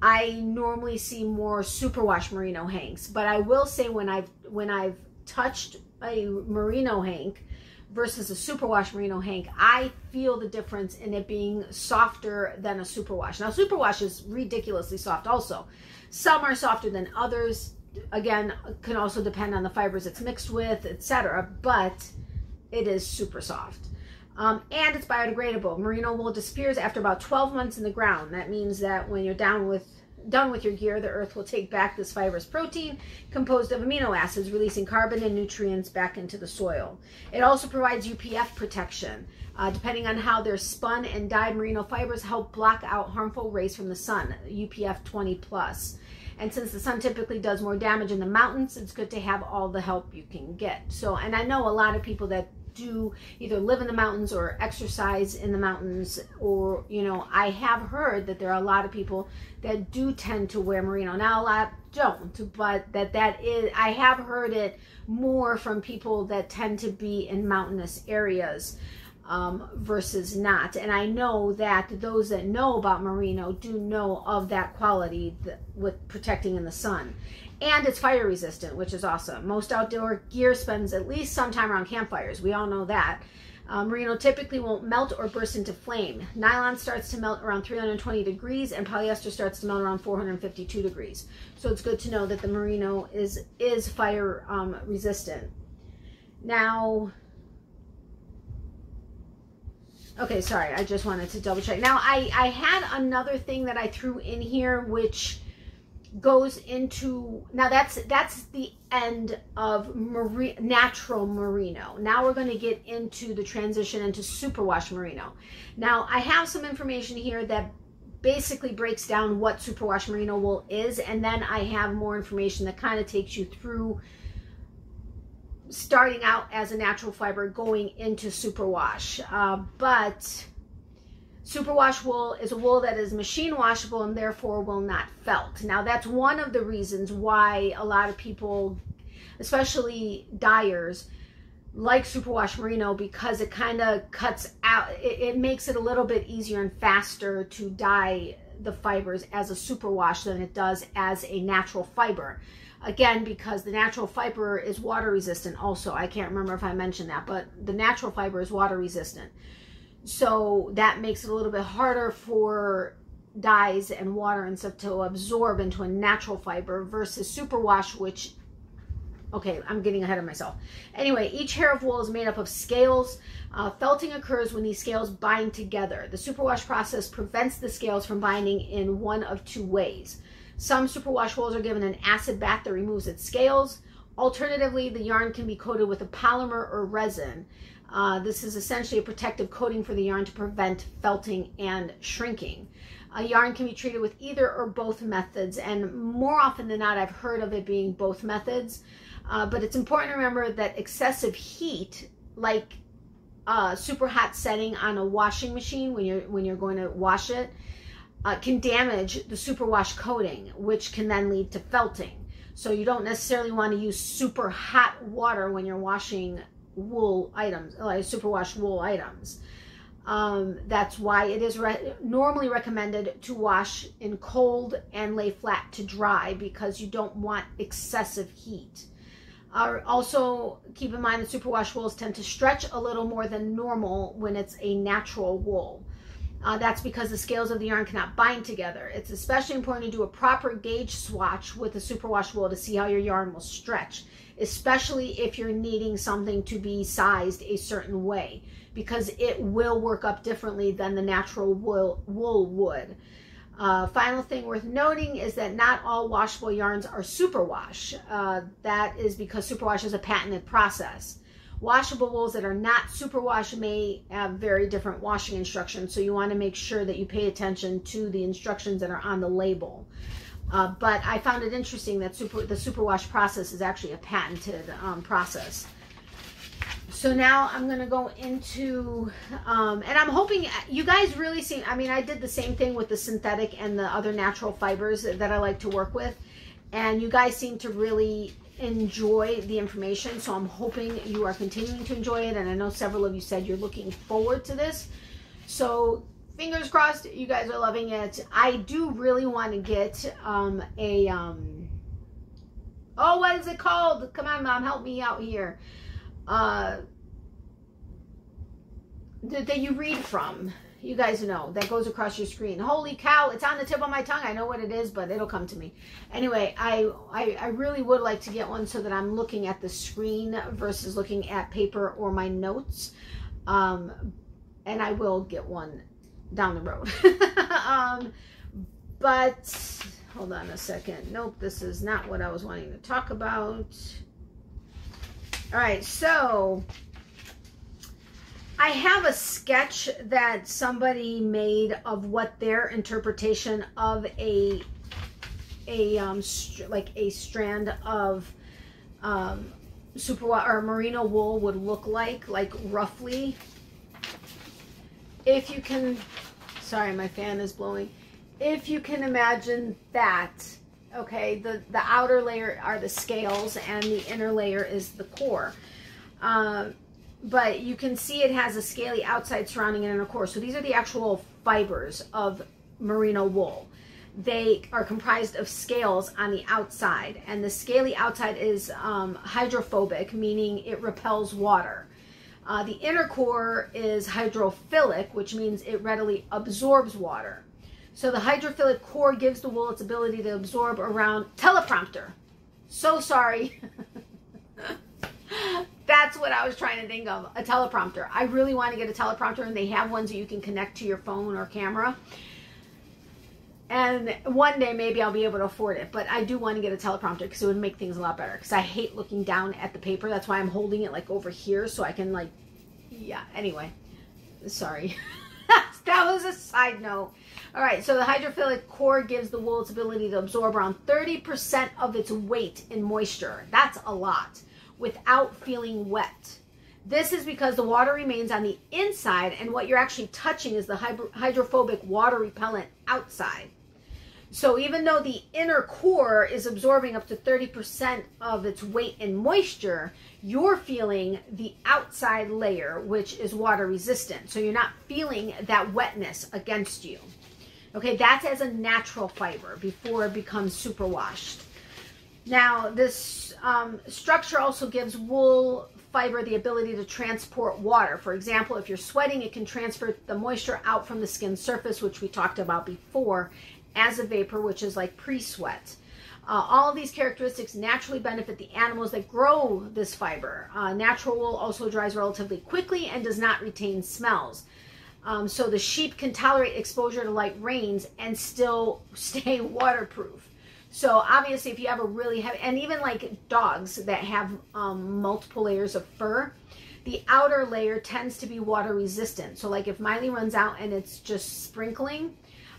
I normally see more superwash merino hanks, but I will say when I've touched a merino hank versus a superwash merino hank, I feel the difference in it being softer than a superwash. Now, superwash is ridiculously soft also. Some are softer than others. Again, can also depend on the fibers it's mixed with, etc. But it is super soft. And it's biodegradable. Merino wool disappears after about 12 months in the ground. That means that when you're done with your gear, the earth will take back this fibrous protein composed of amino acids, releasing carbon and nutrients back into the soil. It also provides UPF protection. Depending on how they're spun and dyed, merino fibers help block out harmful rays from the sun, UPF 20+. And since the sun typically does more damage in the mountains, it's good to have all the help you can get. So, and I know a lot of people that do either live in the mountains or exercise in the mountains, or, you know, I have heard that there are a lot of people that do tend to wear merino. Now, a lot don't, but that is, I have heard it more from people that tend to be in mountainous areas versus not. And I know that those that know about merino do know of that quality with protecting in the sun. And it's fire resistant, which is awesome. Most outdoor gear spends at least some time around campfires. We all know that. Merino typically won't melt or burst into flame. Nylon starts to melt around 320 degrees and polyester starts to melt around 452 degrees. So it's good to know that the merino is fire resistant. Now, okay, sorry, I just wanted to double check. Now, I had another thing that I threw in here, which goes into, now that's the end of natural merino. Now we're going to get into the transition into superwash merino. Now, I have some information here that basically breaks down what superwash merino wool is, and then I have more information that kind of takes you through starting out as a natural fiber going into superwash. But superwash wool is a wool that is machine washable and therefore will not felt. Now, that's one of the reasons why a lot of people, especially dyers, like superwash merino, because it kind of cuts out, it makes it a little bit easier and faster to dye the fibers as a superwash than it does as a natural fiber. Again, because the natural fiber is water resistant also. I can't remember if I mentioned that, but the natural fiber is water resistant. So that makes it a little bit harder for dyes and water and stuff to absorb into a natural fiber versus superwash, which Okay, I'm getting ahead of myself. Anyway, each hair of wool is made up of scales. Felting occurs when these scales bind together. The superwash process prevents the scales from binding in one of two ways. Some superwash wools are given an acid bath that removes its scales. Alternatively, the yarn can be coated with a polymer or resin. This is essentially a protective coating for the yarn to prevent felting and shrinking. A yarn can be treated with either or both methods, and more often than not, I've heard of it being both methods. But it's important to remember that excessive heat, like super hot setting on a washing machine when you're going to wash it, can damage the superwash coating, which can then lead to felting. So you don't necessarily want to use super hot water when you're washing wool items, like superwash wool items. That's why it is normally recommended to wash in cold and lay flat to dry, because you don't want excessive heat. Also, keep in mind that superwash wools tend to stretch a little more than normal when it's a natural wool. That's because the scales of the yarn cannot bind together. It's especially important to do a proper gauge swatch with a superwash wool to see how your yarn will stretch, especially if you're needing something to be sized a certain way, because it will work up differently than the natural wool would. Final thing worth noting is that not all washable yarns are superwash. That is because superwash is a patented process. Washable wools that are not superwash may have very different washing instructions, so you want to make sure that you pay attention to the instructions that are on the label. But I found it interesting that the superwash process is actually a patented process. So now I'm going to go into, and I'm hoping you guys really see, I mean, I did the same thing with the synthetic and the other natural fibers that I like to work with, and you guys seem to really enjoy the information, so I'm hoping you are continuing to enjoy it, and I know several of you said you're looking forward to this, so fingers crossed you guys are loving it. I do really want to get oh, what is it called? Come on, Mom, help me out here. That you read from, you guys know, that goes across your screen. Holy cow, it's on the tip of my tongue. I know what it is, but it'll come to me. Anyway, I really would like to get one so that I'm looking at the screen versus looking at paper or my notes. And I will get one down the road. But hold on a second. Nope, this is not what I was wanting to talk about. All right, so I have a sketch that somebody made of what their interpretation of like a strand of superwash or merino wool would look like roughly. If you can, sorry, my fan is blowing. If you can imagine that. Okay, the outer layer are the scales and the inner layer is the core. But you can see it has a scaly outside surrounding an inner core. So these are the actual fibers of merino wool. They are comprised of scales on the outside, and the scaly outside is hydrophobic, meaning it repels water. The inner core is hydrophilic, which means it readily absorbs water. So the hydrophilic core gives the wool its ability to absorb around teleprompter. So sorry. That's what I was trying to think of, a teleprompter. I really want to get a teleprompter, and they have ones that you can connect to your phone or camera. And one day maybe I'll be able to afford it, but I do want to get a teleprompter because it would make things a lot better, because I hate looking down at the paper. That's why I'm holding it like over here so I can like, yeah, anyway, sorry. That was a side note. All right, so the hydrophilic core gives the wool its ability to absorb around 30% of its weight in moisture. That's a lot, without feeling wet. This is because the water remains on the inside, and what you're actually touching is the hydrophobic water repellent outside. So even though the inner core is absorbing up to 30% of its weight in moisture, you're feeling the outside layer, which is water resistant. So you're not feeling that wetness against you. Okay, that's as a natural fiber before it becomes superwashed. Now, this structure also gives wool fiber the ability to transport water. For example, if you're sweating, it can transfer the moisture out from the skin surface, which we talked about before, as a vapor, which is like pre-sweat. All of these characteristics naturally benefit the animals that grow this fiber. Natural wool also dries relatively quickly and does not retain smells. So the sheep can tolerate exposure to light rains and still stay waterproof. So obviously if you have a really heavy, and even like dogs that have multiple layers of fur, the outer layer tends to be water resistant. So like if Miley runs out and it's just sprinkling,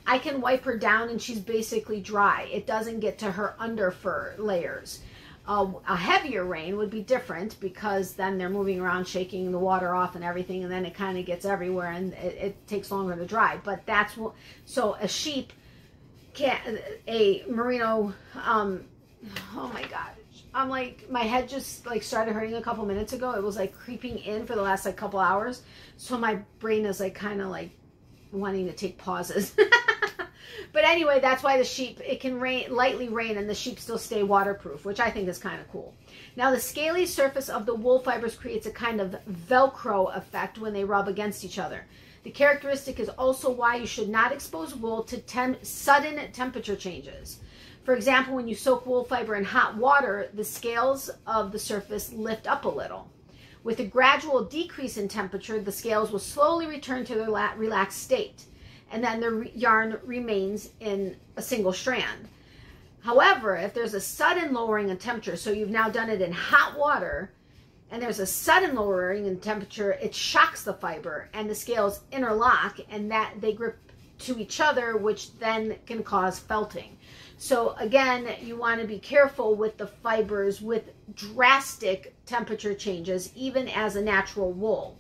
I can wipe her down and she's basically dry. It doesn't get to her under fur layers. A heavier rain would be different because then they're moving around, shaking the water off and everything, and then it kind of gets everywhere and it takes longer to dry. But that's what, so a sheep a merino, oh my God, I'm like, my head just like started hurting a couple minutes ago. It was like creeping in for the last like couple hours. So my brain is like kind of like wanting to take pauses. But anyway, that's why the sheep, it can lightly rain and the sheep still stay waterproof, which I think is kind of cool. Now the scaly surface of the wool fibers creates a kind of Velcro effect when they rub against each other. The characteristic is also why you should not expose wool to sudden temperature changes. For example, when you soak wool fiber in hot water, the scales of the surface lift up a little. With a gradual decrease in temperature, the scales will slowly return to their relaxed state, and then the yarn remains in a single strand. However, if there's a sudden lowering in temperature, so you've now done it in hot water, and there's a sudden lowering in temperature, it shocks the fiber, and the scales interlock, and that they grip to each other, which then can cause felting. So again, you want to be careful with the fibers with drastic temperature changes, even as a natural wool.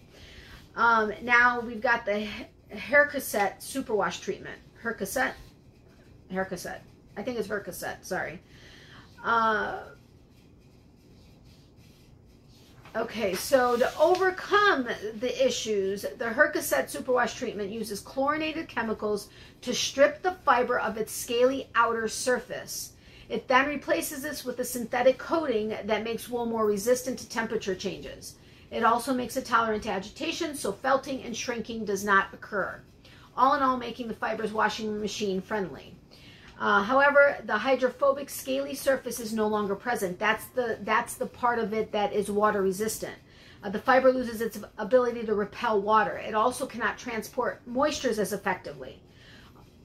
Now we've got the hair cassette superwash treatment. Hair cassette? I think it's hair cassette, sorry. Okay, so to overcome the issues, the hair cassette superwash treatment uses chlorinated chemicals to strip the fiber of its scaly outer surface. It then replaces this with a synthetic coating that makes wool more resistant to temperature changes. It also makes it tolerant to agitation, so felting and shrinking does not occur. All in all, making the fibers washing machine friendly. However, the hydrophobic scaly surface is no longer present. That's the part of it that is water resistant. The fiber loses its ability to repel water. It also cannot transport moistures as effectively.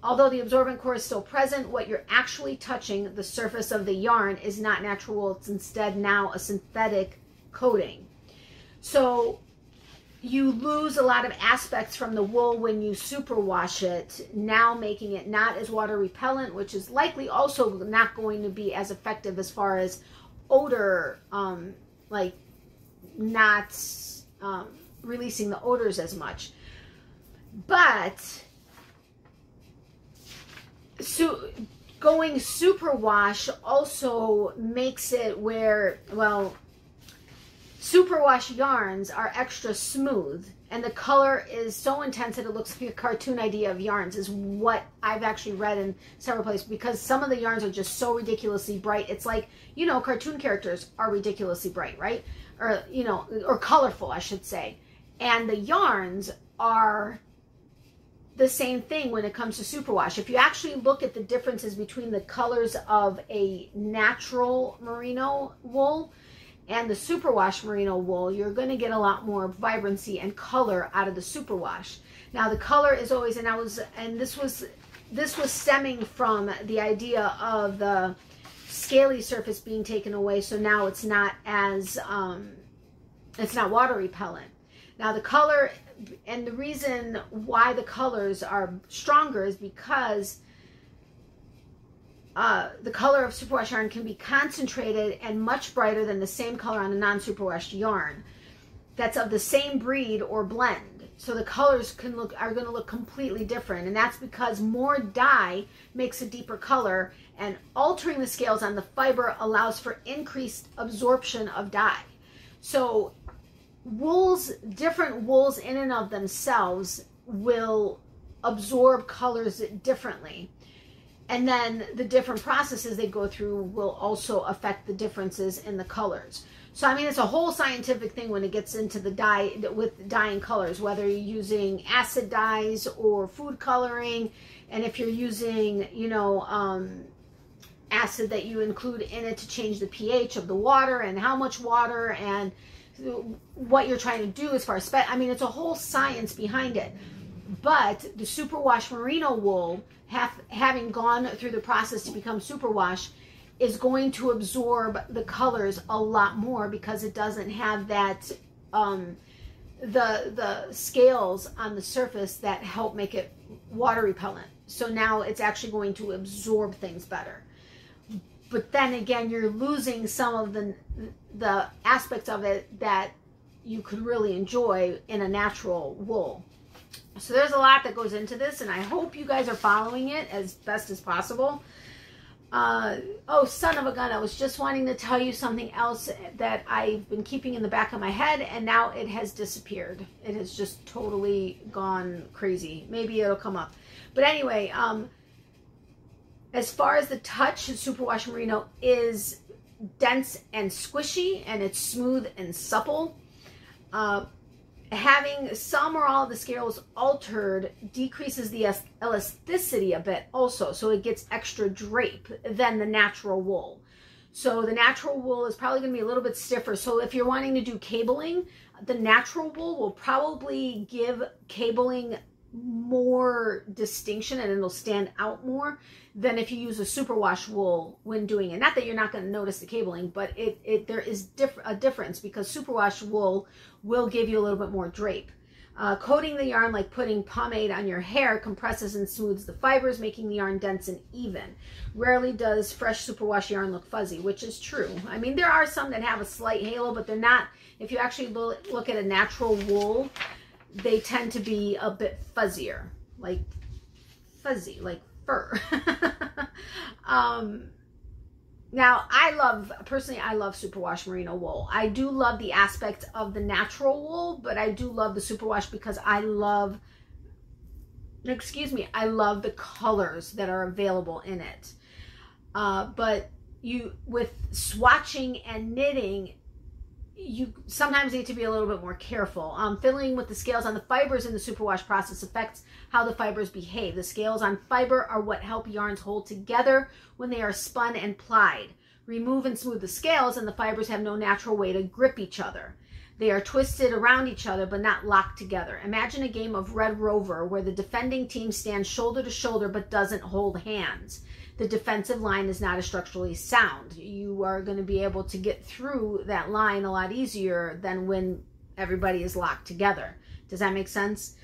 Although the absorbent core is still present, what you're actually touching, the surface of the yarn, is not natural wool. It's instead now a synthetic coating. So you lose a lot of aspects from the wool when you superwash it, now making it not as water repellent, which is likely also not going to be as effective as far as odor, like not releasing the odors as much. But so going superwash also makes it where, well, superwash yarns are extra smooth, and the color is so intense that it looks like a cartoon idea of yarns, is what I've actually read in several places, because some of the yarns are just so ridiculously bright. It's like, you know, cartoon characters are ridiculously bright, right? Or, you know, or colorful, I should say. And the yarns are the same thing when it comes to superwash. If you actually look at the differences between the colors of a natural merino wool and the superwash merino wool, you're going to get a lot more vibrancy and color out of the superwash. Now the color is always, and this was stemming from the idea of the scaly surface being taken away, so now it's not as it's not water repellent. Now the color, and the reason why the colors are stronger is because the color of superwash yarn can be concentrated and much brighter than the same color on a non-superwash yarn that's of the same breed or blend. So the colors are going to look completely different, and that's because more dye makes a deeper color, and altering the scales on the fiber allows for increased absorption of dye. So different wools in and of themselves will absorb colors differently. And then the different processes they go through will also affect the differences in the colors. So, I mean, it's a whole scientific thing when it gets into the dye, with dyeing colors, whether you're using acid dyes or food coloring. And if you're using, you know, acid that you include in it to change the pH of the water and how much water and what you're trying to do as far as I mean, it's a whole science behind it. But the superwash merino wool, having gone through the process to become superwash, is going to absorb the colors a lot more because it doesn't have that the scales on the surface that help make it water repellent. So now it's actually going to absorb things better. But then again, you're losing some of the aspects of it that you could really enjoy in a natural wool. So there's a lot that goes into this, and I hope you guys are following it as best as possible. Oh, son of a gun, I was just wanting to tell you something else that I've been keeping in the back of my head, and now it has disappeared. It has just totally gone crazy. Maybe it'll come up. But anyway, as far as the touch, superwash merino is dense and squishy, and it's smooth and supple. Having some or all of the scales altered decreases the elasticity a bit also, so it gets extra drape than the natural wool. So the natural wool is probably going to be a little bit stiffer. So if you're wanting to do cabling, the natural wool will probably give cabling more distinction, and it'll stand out more than if you use a superwash wool when doing it. Not that you're not going to notice the cabling, but there is a difference, because superwash wool will give you a little bit more drape. Coating the yarn like putting pomade on your hair compresses and smooths the fibers, making the yarn dense and even. Rarely does fresh superwash yarn look fuzzy, which is true. I mean, there are some that have a slight halo, but they're not. If you actually look at a natural wool, they tend to be a bit fuzzier, like fuzzy, like fur. Now, personally, I love superwash merino wool. I do love the aspect of the natural wool, but I do love the superwash because I love the colors that are available in it. But with swatching and knitting, you sometimes need to be a little bit more careful. Fiddling with the scales on the fibers in the superwash process affects how the fibers behave. The scales on fiber are what help yarns hold together when they are spun and plied. Remove and smooth the scales, and the fibers have no natural way to grip each other. They are twisted around each other but not locked together. Imagine a game of Red Rover where the defending team stands shoulder to shoulder but doesn't hold hands. The defensive line is not as structurally sound. You are going to be able to get through that line a lot easier than when everybody is locked together. Does that make sense?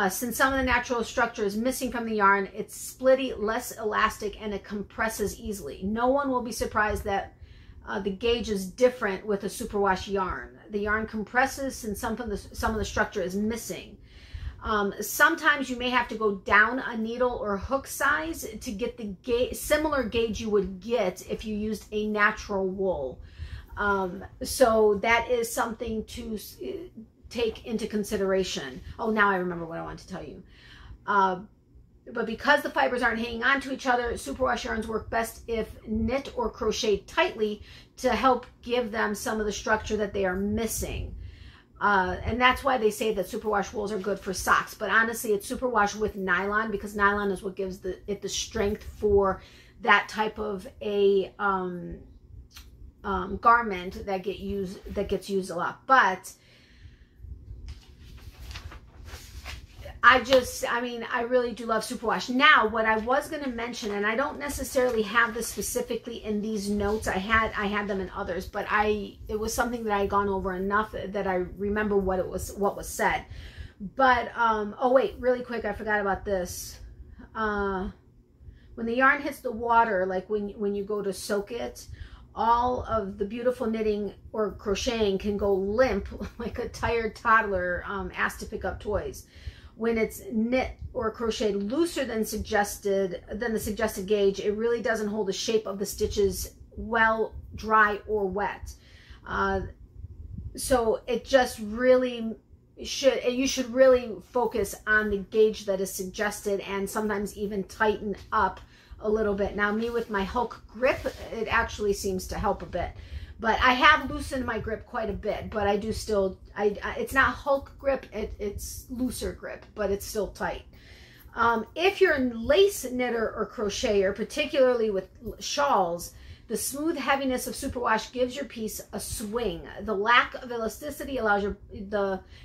Since some of the natural structure is missing from the yarn, it's splitty, less elastic, and it compresses easily. No one will be surprised that the gauge is different with a superwash yarn. The yarn compresses since some of the structure is missing. Sometimes you may have to go down a needle or hook size to get the similar gauge you would get if you used a natural wool. So that is something to take into consideration. Oh, now I remember what I wanted to tell you. But because the fibers aren't hanging on to each other, superwash yarns work best if knit or crocheted tightly to help give them some of the structure that they are missing. And that's why they say that superwash wools are good for socks. But honestly, it's superwash with nylon, because nylon is what gives it the strength for that type of a garment that gets used a lot. But I really do love superwash. Now, what I was going to mention, and I don't necessarily have this specifically in these notes. I had them in others, but it was something that I had gone over enough that I remember what was said. But oh wait, really quick, I forgot about this. When the yarn hits the water, like when you go to soak it, all of the beautiful knitting or crocheting can go limp like a tired toddler asked to pick up toys. When it's knit or crocheted looser than the suggested gauge, it really doesn't hold the shape of the stitches well, dry or wet. So it just really you should really focus on the gauge that is suggested, and sometimes even tighten up a little bit. Now, me with my Hulk grip, it actually seems to help a bit. But I have loosened my grip quite a bit, but I do still, it's not Hulk grip, it's looser grip, but it's still tight. If you're a lace knitter or crocheter, particularly with shawls, the smooth heaviness of superwash gives your piece a swing. The lack of elasticity allows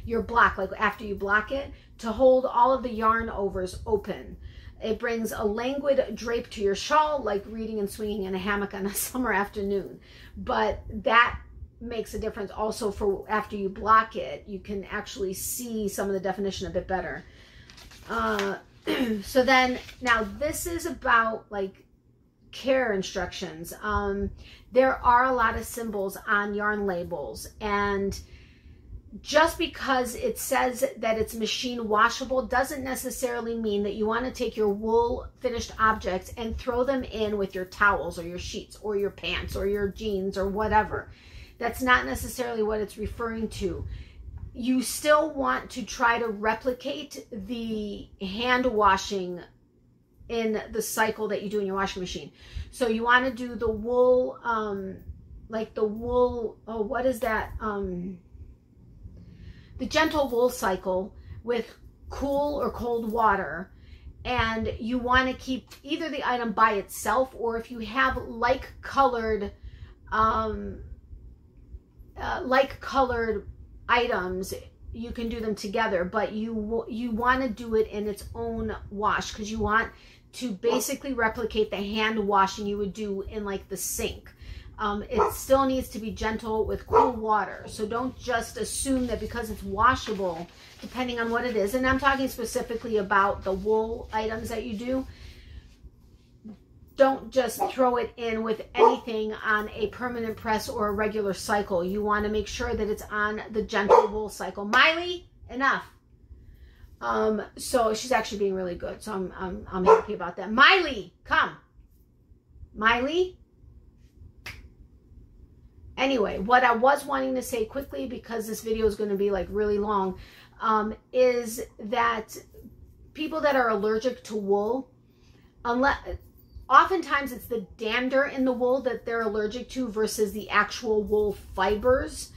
your block, like after you block it, to hold all of the yarn overs open. It brings a languid drape to your shawl, like reading and swinging in a hammock on a summer afternoon. But that makes a difference also for after you block it. You can actually see some of the definition a bit better. So then, now this is about like care instructions. There are a lot of symbols on yarn labels, and just because it says that it's machine washable doesn't necessarily mean that you want to take your wool finished objects and throw them in with your towels or your sheets or your pants or your jeans or whatever. That's not necessarily what it's referring to. You still want to try to replicate the hand washing in the cycle that you do in your washing machine. So you want to do the wool, like the wool, oh, what is that? The gentle wool cycle with cool or cold water. And you want to keep either the item by itself, or if you have like colored items, you can do them together, but you want to do it in its own wash, because you want to basically replicate the hand washing you would do in like the sink. It still needs to be gentle with cool water. So don't just assume that because it's washable, depending on what it is, and I'm talking specifically about the wool items that you do, don't just throw it in with anything on a permanent press or a regular cycle. You want to make sure that it's on the gentle wool cycle. Miley, enough. So she's actually being really good, so I'm happy about that. Miley, come. Miley. Anyway, what I was wanting to say quickly, because this video is going to be like really long, is that people that are allergic to wool, oftentimes it's the dander in the wool that they're allergic to versus the actual wool fibers.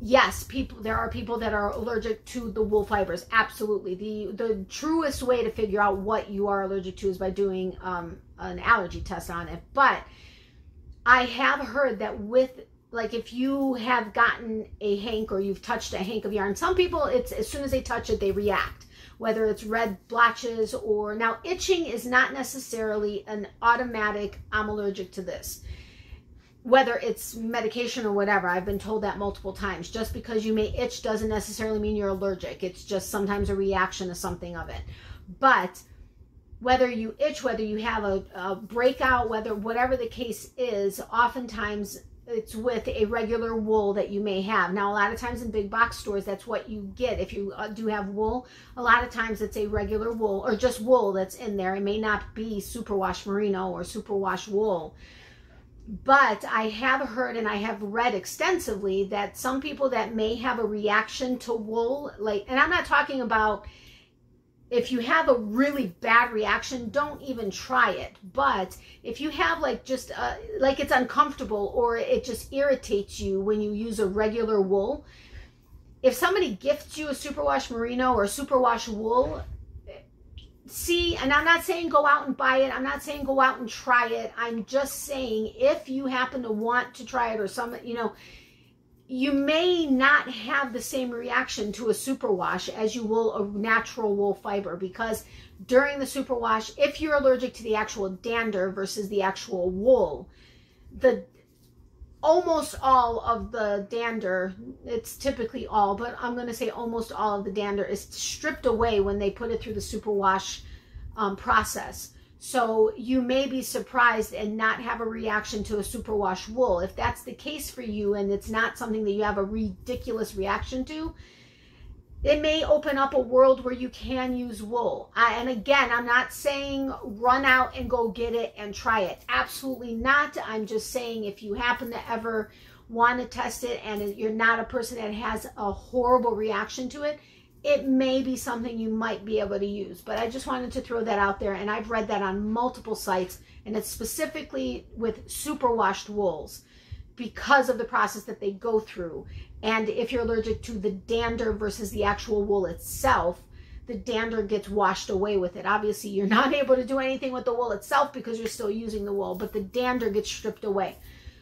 Yes, there are people that are allergic to the wool fibers. Absolutely. The truest way to figure out what you are allergic to is by doing an allergy test on it. But I have heard that like if you have gotten a hank or you've touched a hank of yarn, some people, it's as soon as they touch it, they react. Whether it's red blotches or, now itching is not necessarily an automatic, I'm allergic to this. Whether it's medication or whatever, I've been told that multiple times. Just because you may itch doesn't necessarily mean you're allergic. It's just sometimes a reaction to something of it. But whether you itch, whether you have a breakout, whatever the case is, oftentimes it's with a regular wool that you may have. Now, a lot of times in big box stores, that's what you get. If you do have wool, a lot of times it's a regular wool or just wool that's in there. It may not be superwash merino or superwash wool. But I have heard and I have read extensively that some people that may have a reaction to wool, and I'm not talking about if you have a really bad reaction, don't even try it. But if you have like just like it's uncomfortable or it just irritates you when you use a regular wool, if somebody gifts you a superwash merino or superwash wool, see, and I'm not saying go out and buy it. I'm not saying go out and try it. I'm just saying if you happen to want to try it, or you may not have the same reaction to a superwash as you will a natural wool fiber, because during the superwash, if you're allergic to the actual dander versus the actual wool, almost all of the dander, it's typically all, but I'm going to say almost all of the dander is stripped away when they put it through the superwash process. So you may be surprised and not have a reaction to a superwash wool. If that's the case for you and it's not something that you have a ridiculous reaction to, it may open up a world where you can use wool. And again, I'm not saying run out and go get it and try it. Absolutely not. I'm just saying if you happen to ever want to test it and you're not a person that has a horrible reaction to it, it may be something you might be able to use. But I just wanted to throw that out there, and I've read that on multiple sites, and it's specifically with superwashed wools because of the process that they go through. And if you're allergic to the dander versus the actual wool itself, the dander gets washed away with it. Obviously, you're not able to do anything with the wool itself because you're still using the wool, but the dander gets stripped away.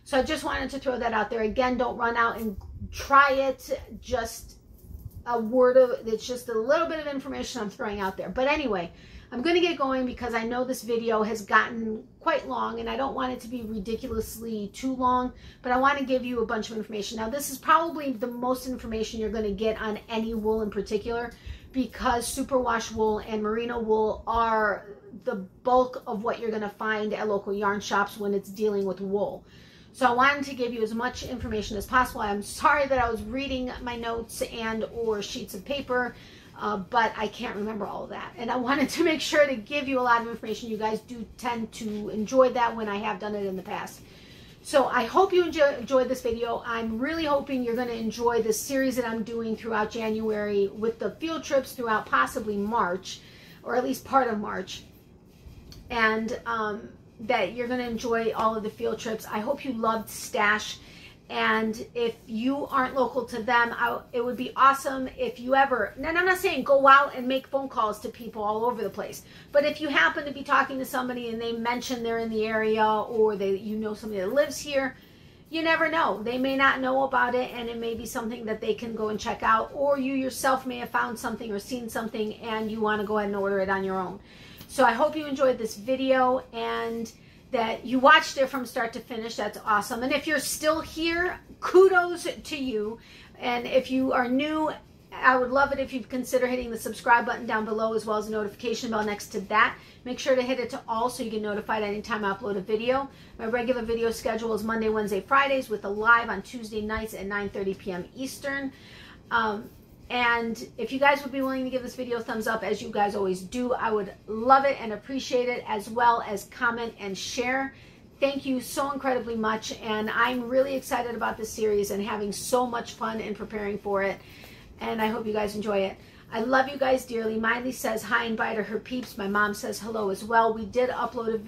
So I just wanted to throw that out there. Again, don't run out and try it. Just a word of, it's just a little bit of information I'm throwing out there. But anyway, I'm going to get going because I know this video has gotten quite long and I don't want it to be ridiculously too long, but I want to give you a bunch of information. Now, this is probably the most information you're going to get on any wool in particular, because superwash wool and merino wool are the bulk of what you're going to find at local yarn shops when it's dealing with wool. So I wanted to give you as much information as possible. I'm sorry that I was reading my notes and or sheets of paper, but I can't remember all of that. And I wanted to make sure to give you a lot of information. You guys do tend to enjoy that when I have done it in the past. So I hope you enjoyed this video. I'm really hoping you're going to enjoy this series that I'm doing throughout January with the field trips throughout possibly March, or at least part of March. And that you're going to enjoy all of the field trips. I hope you loved Stash. And if you aren't local to them, it would be awesome if you ever, and I'm not saying go out and make phone calls to people all over the place, but if you happen to be talking to somebody and they mention they're in the area, or you know somebody that lives here, you never know. They may not know about it, and it may be something that they can go and check out, or you yourself may have found something or seen something and you want to go ahead and order it on your own. So I hope you enjoyed this video and that you watched it from start to finish. That's awesome. And if you're still here, kudos to you. And if you are new, I would love it if you'd consider hitting the subscribe button down below, as well as the notification bell next to that. Make sure to hit it to all so you get notified anytime I upload a video. My regular video schedule is Monday, Wednesday, Fridays, with a live on Tuesday nights at 9:30 p.m. Eastern. And if you guys would be willing to give this video a thumbs up, as you guys always do, I would love it and appreciate it, as well as comment and share. Thank you so incredibly much, and I'm really excited about this series and having so much fun in preparing for it, and I hope you guys enjoy it. I love you guys dearly. Miley says hi and bye to her peeps. My mom says hello as well. We did upload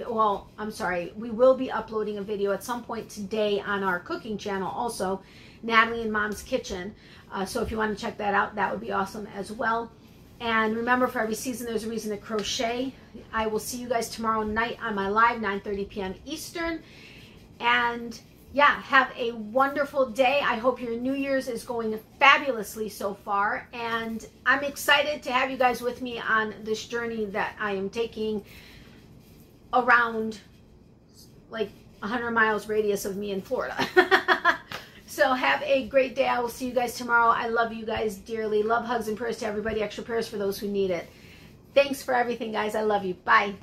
we will be uploading a video at some point today on our cooking channel also, Natalie and Mom's Kitchen. So if you want to check that out, that would be awesome as well. And remember, for every season, there's a reason to crochet. I will see you guys tomorrow night on my live, 9:30 p.m. Eastern. And yeah, have a wonderful day. I hope your New Year's is going fabulously so far. And I'm excited to have you guys with me on this journey that I am taking around like 100 miles radius of me in Florida. So have a great day. I will see you guys tomorrow. I love you guys dearly. Love, hugs, and prayers to everybody. Extra prayers for those who need it. Thanks for everything, guys. I love you. Bye.